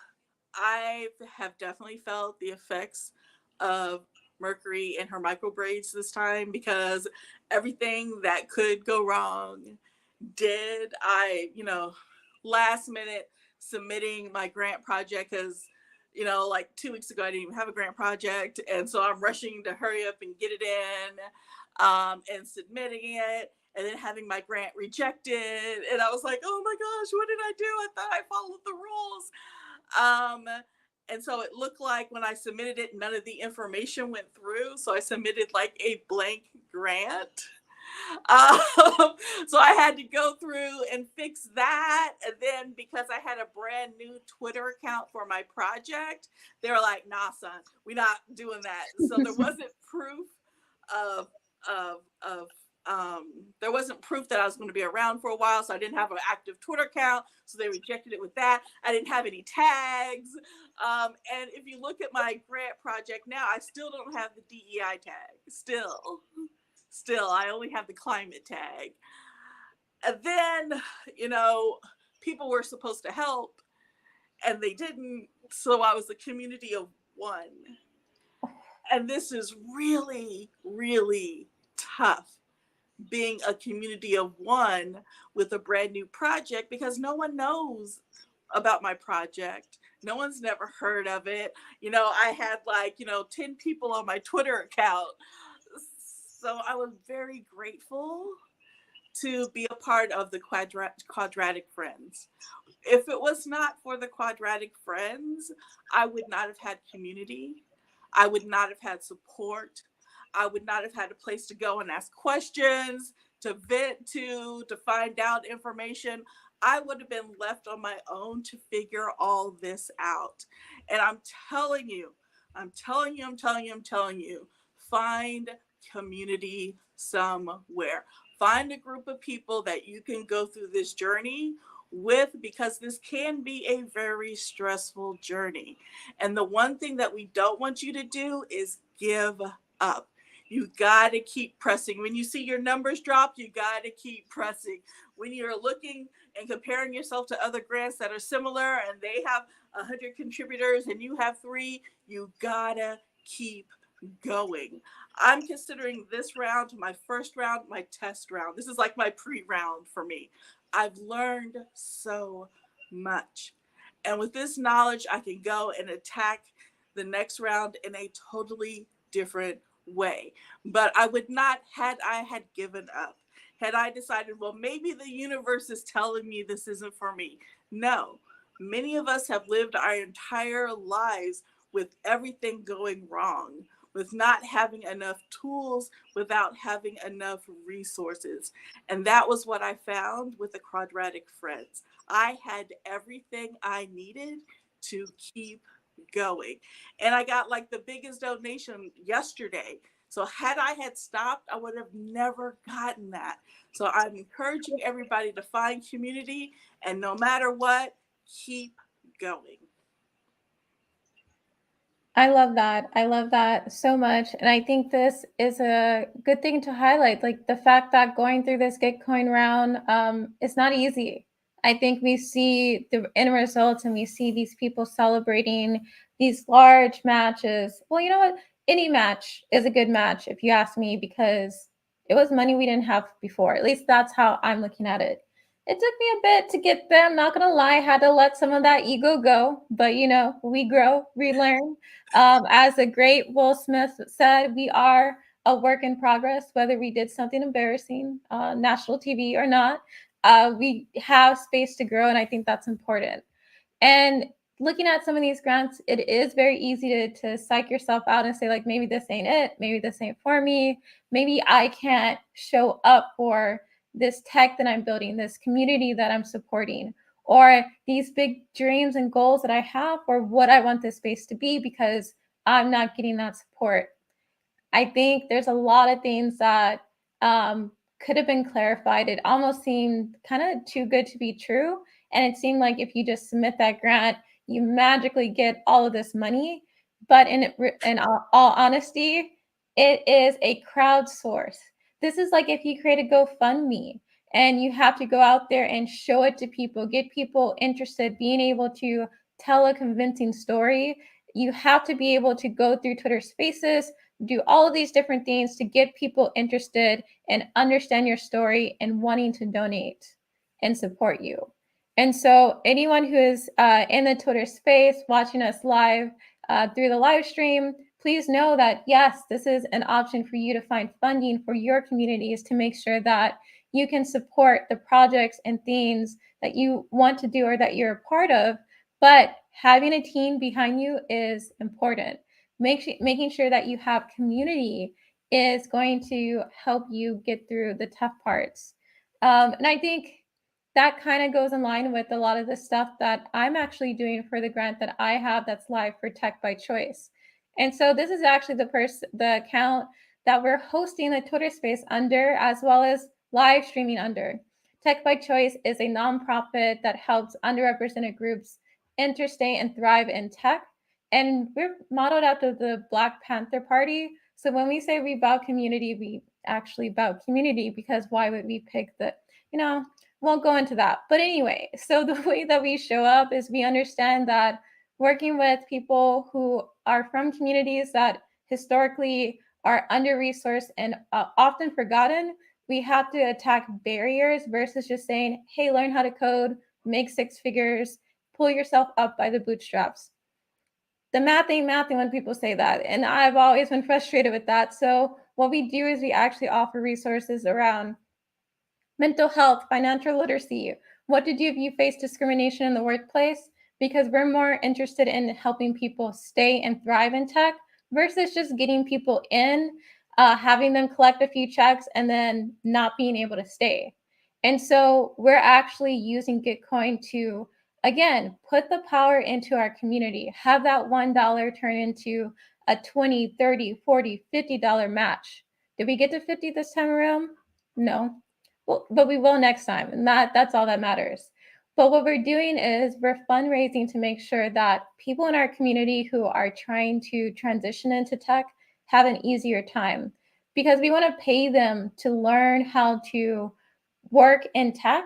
I have definitely felt the effects of Mercury and her micro braids this time, because everything that could go wrong did. Last minute submitting my grant project, because like 2 weeks ago I didn't even have a grant project, and so I'm rushing to hurry up and get it in, and submitting it, and then having my grant rejected, and I was like, oh my gosh, what did I do? I thought I followed the rules. And so it looked like when I submitted it, none of the information went through. So I submitted like a blank grant. Um, so I had to go through and fix that. And then because I had a brand new Twitter account for my project, they were like, nah, son, we're not doing that. So there wasn't proof of there wasn't proof that I was going to be around for a while, so I didn't have an active Twitter account, so they rejected it with that. I didn't have any tags, and if you look at my grant project now, I still don't have the DEI tag. Still, I only have the climate tag. And then, people were supposed to help, and they didn't, so I was a community of one. And this is really, really tough, being a community of one with a brand new project, because no one knows about my project. No one's never heard of it. I had 10 people on my Twitter account. So I was very grateful to be a part of the Quadratic Friends. If it was not for the Quadratic Friends, I would not have had community. I would not have had support. I would not have had a place to go and ask questions, to vent to find out information. I would have been left on my own to figure all this out. And I'm telling you, find community somewhere. Find a group of people that you can go through this journey with, because this can be a very stressful journey. And the one thing that we don't want you to do is give up. You got to keep pressing. When you see your numbers drop, you got to keep pressing. When you're looking and comparing yourself to other grants that are similar and they have 100 contributors and you have 3, you got to keep going. I'm considering this round my first round, my test round. This is like my pre-round for me. I've learned so much. And with this knowledge, I can go and attack the next round in a totally different way. But I would not, had I had given up, had I decided, well, maybe the universe is telling me this isn't for me. No, many of us have lived our entire lives with everything going wrong, with not having enough tools, without having enough resources. And that was what I found with the Quadratic Friends. I had everything I needed to keep going. And I got like the biggest donation yesterday. So had I had stopped, I would have never gotten that. So I'm encouraging everybody to find community, and no matter what, keep going. I love that. I love that so much. And I think this is a good thing to highlight. Like the fact that going through this Gitcoin round is not easy. I think we see the end results and we see these people celebrating these large matches. Well, you know what? Any match is a good match, if you ask me, because it was money we didn't have before. At least that's how I'm looking at it. It took me a bit to get there. I'm not going to lie. I had to let some of that ego go. But, we grow, we learn. As the great Will Smith said, we are a work in progress, whether we did something embarrassing, national TV or not. We have space to grow, and I think that's important. And looking at some of these grants, it is very easy to psych yourself out and say, like, maybe this ain't it. Maybe this ain't for me. Maybe I can't show up for this tech that I'm building, this community that I'm supporting, or these big dreams and goals that I have for what I want this space to be because I'm not getting that support. I think there's a lot of things that could have been clarified. It almost seemed kind of too good to be true. And it seemed like if you just submit that grant, you magically get all of this money. But in all honesty, it is a crowdsource. This is like if you create a GoFundMe and you have to go out there and show it to people, get people interested, being able to tell a convincing story. You have to be able to go through Twitter Spaces, do all of these different things to get people interested and understand your story and wanting to donate and support you. And so, anyone who is in the Twitter space watching us live through the live stream, please know that yes, this is an option for you to find funding for your communities to make sure that you can support the projects and things that you want to do or that you're a part of. But having a team behind you is important. Making sure that you have community is going to help you get through the tough parts. And I think that kind of goes in line with a lot of the stuff that I'm actually doing for the grant that I have that's live for Tech by Choice. And so this is actually the account that we're hosting the Twitter space under, as well as live streaming under. Tech by Choice is a nonprofit that helps underrepresented groups enter, stay, and thrive in tech. And we're modeled after the Black Panther Party. So when we say we bow community, we actually bow community because why would we pick you know, won't go into that. But anyway, so the way that we show up is we understand that working with people who are from communities that historically are under resourced and often forgotten, we have to attack barriers versus just saying, hey, learn how to code, make six figures, pull yourself up by the bootstraps. The math ain't mathing when people say that. And I've always been frustrated with that. So what we do is we actually offer resources around mental health, financial literacy, what to do if you face discrimination in the workplace, because we're more interested in helping people stay and thrive in tech versus just getting people in, having them collect a few checks, and then not being able to stay. And so we're actually using Gitcoin to, again, put the power into our community, have that $1 turn into a 20, 30, 40, $50 match. Did we get to 50 this time around? No. Well, but we will next time, and that's all that matters. But what we're doing is we're fundraising to make sure that people in our community who are trying to transition into tech have an easier time, because we want to pay them to learn how to work in tech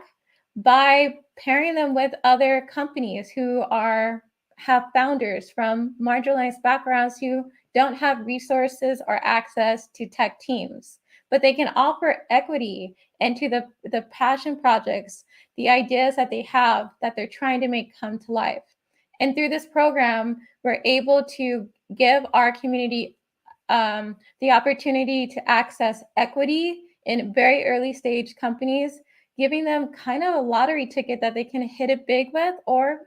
by pairing them with other companies who have founders from marginalized backgrounds who don't have resources or access to tech teams, but they can offer equity into the passion projects, the ideas that they have that they're trying to make come to life. And through this program, we're able to give our community the opportunity to access equity in very early stage companies, giving them kind of a lottery ticket that they can hit it big with, or,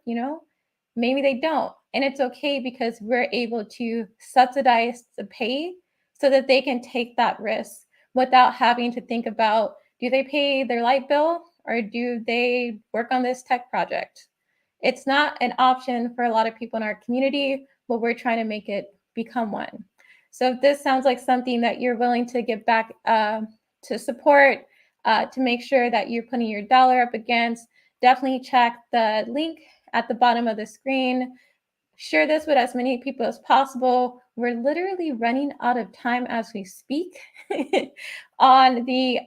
maybe they don't. And it's okay because we're able to subsidize the pay so that they can take that risk without having to think about, do they pay their light bill or do they work on this tech project? It's not an option for a lot of people in our community, but we're trying to make it become one. So if this sounds like something that you're willing to give back to support, to make sure that you're putting your dollar up against, definitely check the link at the bottom of the screen. Share this with as many people as possible. We're literally running out of time as we speak on the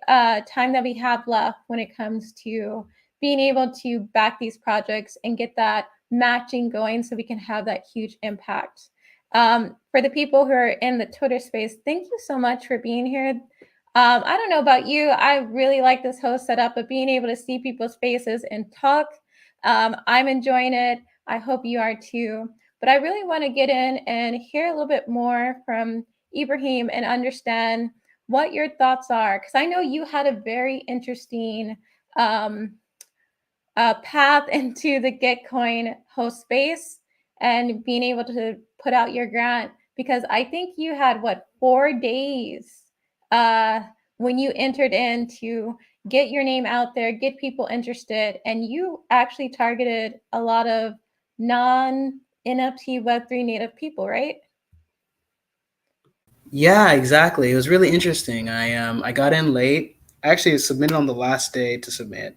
time that we have left when it comes to being able to back these projects and get that matching going so we can have that huge impact. For the people who are in the Twitter space, thank you so much for being here. I don't know about you, I really like this host setup, but being able to see people's faces and talk, I'm enjoying it. I hope you are too. But I really want to get in and hear a little bit more from Ibrahim and understand what your thoughts are, because I know you had a very interesting path into the Gitcoin host space and being able to put out your grant, because I think you had 4 days when you entered in to get your name out there, get people interested, and you actually targeted a lot of non-NFT Web3 native people, right? Yeah, exactly. It was really interesting. I got in late. I actually submitted on the last day to submit.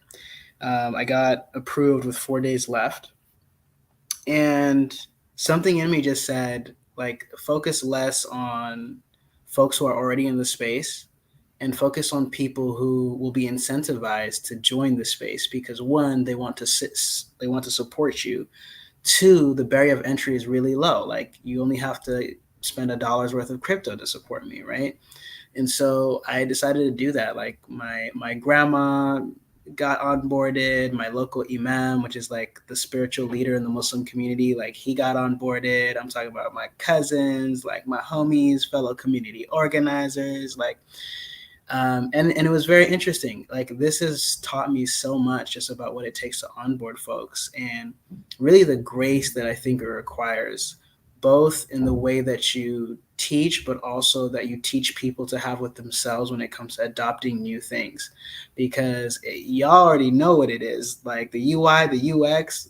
I got approved with 4 days left, and something in me just said, like, focus less on folks who are already in the space and focus on people who will be incentivized to join the space, because one, they want to support you. Two, the barrier of entry is really low. Like, you only have to spend $1 worth of crypto to support me, right? And so I decided to do that. Like, my grandma got onboarded, my local imam, which is like the spiritual leader in the Muslim community, like, he got onboarded. I'm talking about my cousins, like my homies, fellow community organizers, like, and it was very interesting. Like, this has taught me so much just about what it takes to onboard folks, and really the grace that I think it requires, both in the way that you teach, but also that you teach people to have with themselves when it comes to adopting new things. Because y'all already know what it is. Like, the UI, the UX,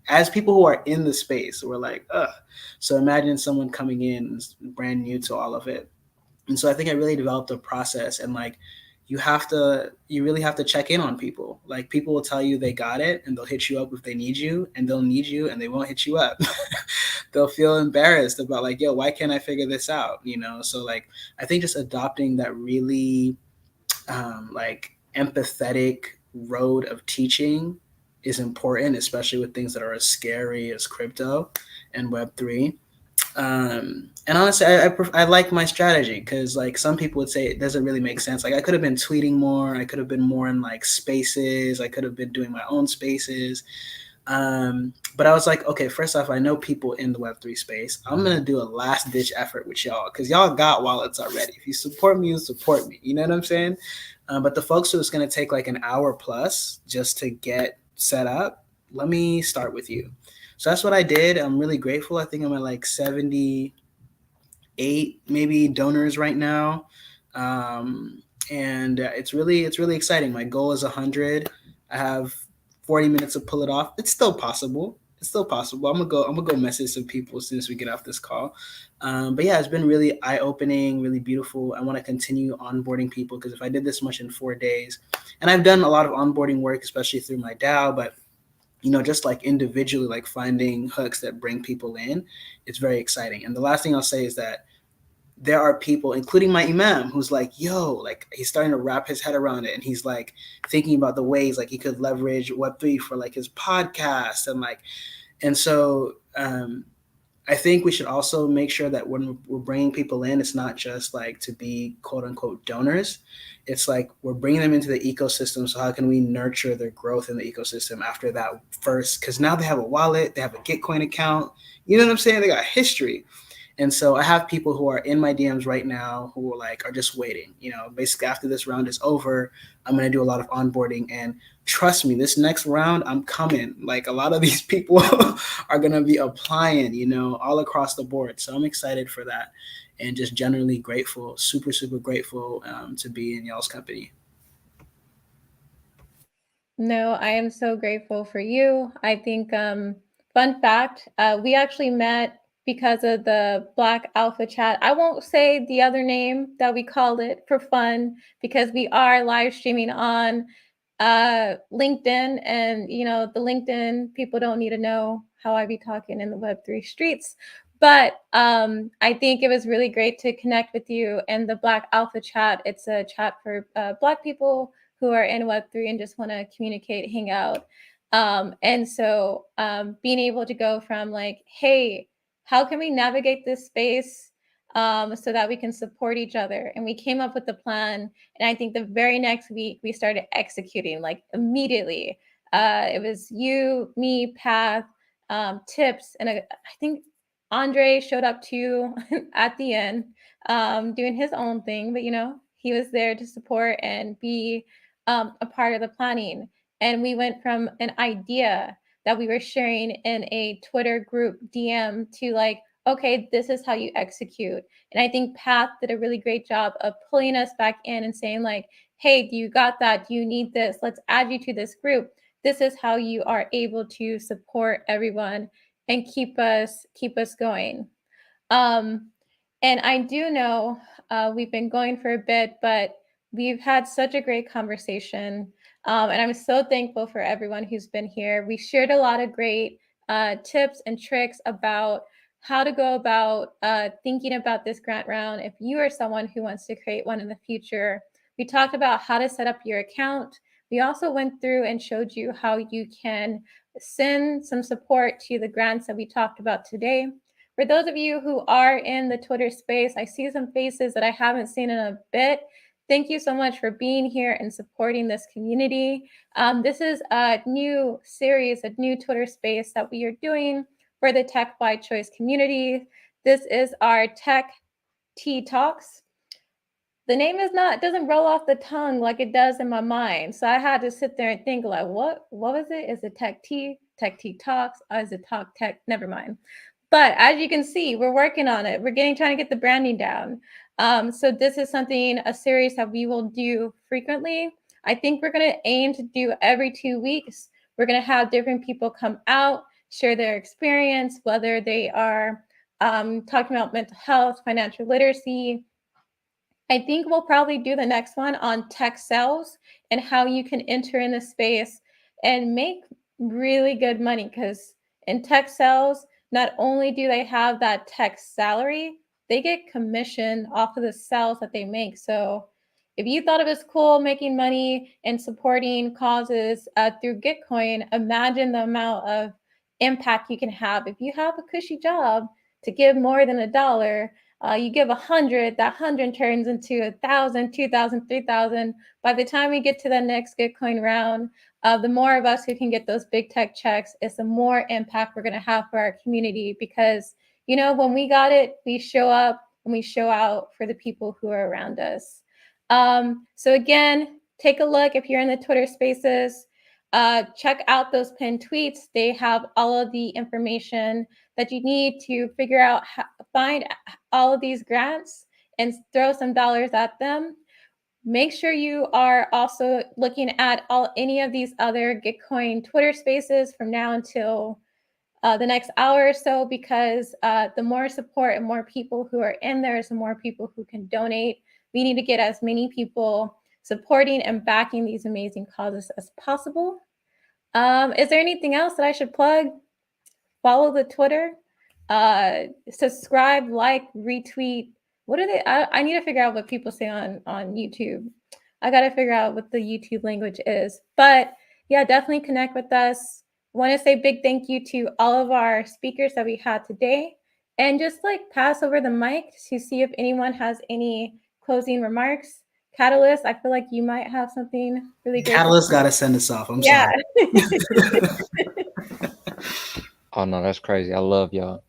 as people who are in the space, we're like, ugh. So imagine someone coming in brand new to all of it. And so I think I really developed a process, and like, you really have to check in on people. Like, people will tell you they got it and they'll hit you up if they need you, and they'll need you and they won't hit you up. They'll feel embarrassed about, like, yo, why can't I figure this out? So like, I think just adopting that really like empathetic road of teaching is important, especially with things that are as scary as crypto and Web3. And honestly, I like my strategy, because like, some people would say it doesn't really make sense. Like, I could have been tweeting more. I could have been more in like spaces. I could have been doing my own spaces. But I was like, okay, first off, I know people in the Web3 space. I'm going to do a last ditch effort with y'all, because y'all got wallets already. If you support me, you support me. You know what I'm saying? But the folks who it's going to take like an hour plus just to get set up, let me start with you. So that's what I did. I'm really grateful. I think I'm at like 78 maybe donors right now. And it's really exciting. My goal is 100. I have 40 minutes to pull it off. It's still possible. I'm gonna go message some people as soon as we get off this call. But yeah, it's been really eye-opening, really beautiful. I want to continue onboarding people, because if I did this much in 4 days, and I've done a lot of onboarding work, especially through my DAO, but just like individually, like finding hooks that bring people in, it's very exciting. And the last thing I'll say is that there are people, including my imam, who's like, yo, like, he's starting to wrap his head around it. And he's like thinking about the ways like he could leverage Web3 for like his podcast. And so I think we should also make sure that when we're bringing people in, it's not just like to be quote unquote donors. It's like we're bringing them into the ecosystem. So how can we nurture their growth in the ecosystem after that first? Because now they have a wallet, they have a Gitcoin account. You know what I'm saying? They got history. And so I have people who are in my DMs right now who are just waiting. Basically after this round is over, I'm going to do a lot of onboarding. And trust me, this next round, I'm coming. Like a lot of these people are going to be applying, all across the board. So I'm excited for that and just generally grateful, super, super grateful to be in y'all's company. No, I am so grateful for you. I think, fun fact, we actually met because of the Black Alpha Chat. I won't say the other name that we called it for fun because we are live streaming on LinkedIn, and the LinkedIn people don't need to know how I be talking in the Web3 streets. But I think it was really great to connect with you and the Black Alpha Chat. It's a chat for Black people who are in Web3 and just want to communicate, hang out. And so being able to go from like, hey, how can we navigate this space so that we can support each other? And we came up with the plan. And I think the very next week we started executing like immediately. It was you, me, Path, Tips, and I think Andre showed up too at the end, doing his own thing. But he was there to support and be a part of the planning. And we went from an idea that we were sharing in a Twitter group DM to like, okay, this is how you execute. And I think Path did a really great job of pulling us back in and saying like, hey, do you got that? Do you need this? Let's add you to this group. This is how you are able to support everyone and keep us going. And I do know we've been going for a bit, but we've had such a great conversation. And I'm so thankful for everyone who's been here. We shared a lot of great tips and tricks about how to go about thinking about this grant round. If you are someone who wants to create one in the future, we talked about how to set up your account. We also went through and showed you how you can send some support to the grants that we talked about today. For those of you who are in the Twitter space, I see some faces that I haven't seen in a bit. Thank you so much for being here and supporting this community. This is a new series, a new Twitter space that we are doing for the Tech by Choice community. This is our Tech Tea Talks. The name doesn't roll off the tongue like it does in my mind. So I had to sit there and think like, what was it? Is it Tech Tea Talks? Or is it Talk Tech? Never mind. But as you can see, we're working on it. We're trying to get the branding down. So this is a series that we will do frequently. I think we're going to aim to do every 2 weeks. We're going to have different people come out, share their experience, whether they are talking about mental health, financial literacy. I think we'll probably do the next one on tech sales and how you can enter in the space and make really good money, because in tech sales, not only do they have that tech salary, they get commission off of the sales that they make. So if you thought it was cool making money and supporting causes through Gitcoin, imagine the amount of impact you can have. If you have a cushy job to give more than $1, you give 100, that 100 turns into 1,000, 2,000, 3,000. By the time we get to the next Gitcoin round, the more of us who can get those big tech checks, it's the more impact we're going to have for our community. Because, when we got it, we show up and we show out for the people who are around us. So again, take a look if you're in the Twitter spaces. Check out those pinned tweets. They have all of the information that you need to figure out find all of these grants and throw some dollars at them. Make sure you are also looking at any of these other Gitcoin Twitter spaces from now until the next hour or so, because the more support and more people who are in there, the more people who can donate. We need to get as many people supporting and backing these amazing causes as possible. Is there anything else that I should plug? Follow the Twitter, subscribe, like, retweet. What are they? I need to figure out what people say on YouTube. I got to figure out what the YouTube language is. But yeah, definitely connect with us. Want to say big thank you to all of our speakers that we had today. and just like pass over the mic to see if anyone has any closing remarks. Catalyst, I feel like you might have something really great. Catalyst got to send us off. I'm Yeah. sorry. Oh no, that's crazy. I love y'all.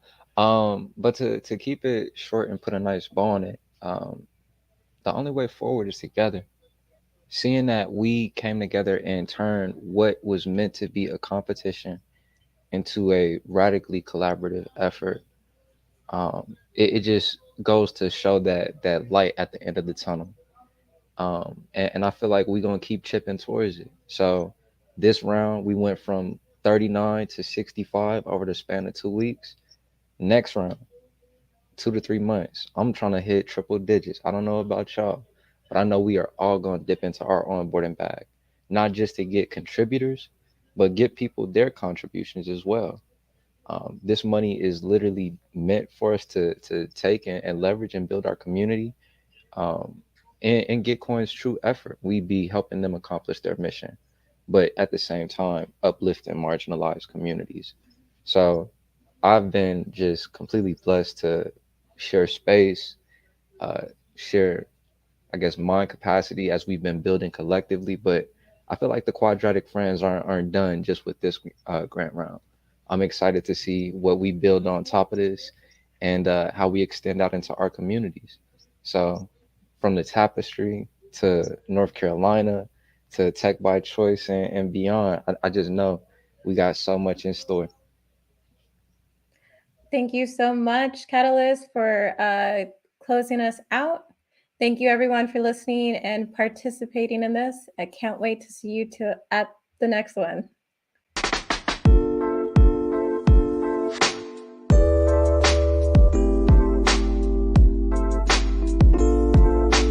But to keep it short and put a nice bow on it, the only way forward is together. Seeing that we came together and turned what was meant to be a competition into a radically collaborative effort, it just goes to show that light at the end of the tunnel. And I feel like we're gonna keep chipping towards it. So this round we went from 39 to 65 over the span of 2 weeks. Next round, 2 to 3 months, I'm trying to hit triple digits. I don't know about y'all, but I know we are all gonna dip into our onboarding bag, not just to get contributors, but get people their contributions as well. This money is literally meant for us to take and leverage and build our community, um, and Gitcoin's true effort. We be helping them accomplish their mission, but at the same time, uplifting marginalized communities. So I've been just completely blessed to share space, uh, share, I guess, mind capacity as we've been building collectively. But I feel like the quadratic friends aren't done just with this grant round. I'm excited to see what we build on top of this and how we extend out into our communities. So, from the tapestry to North Carolina to Tech by Choice and beyond, I just know we got so much in store. Thank you so much, Catalyst, for closing us out. Thank you, everyone, for listening and participating in this. I can't wait to see you at the next one.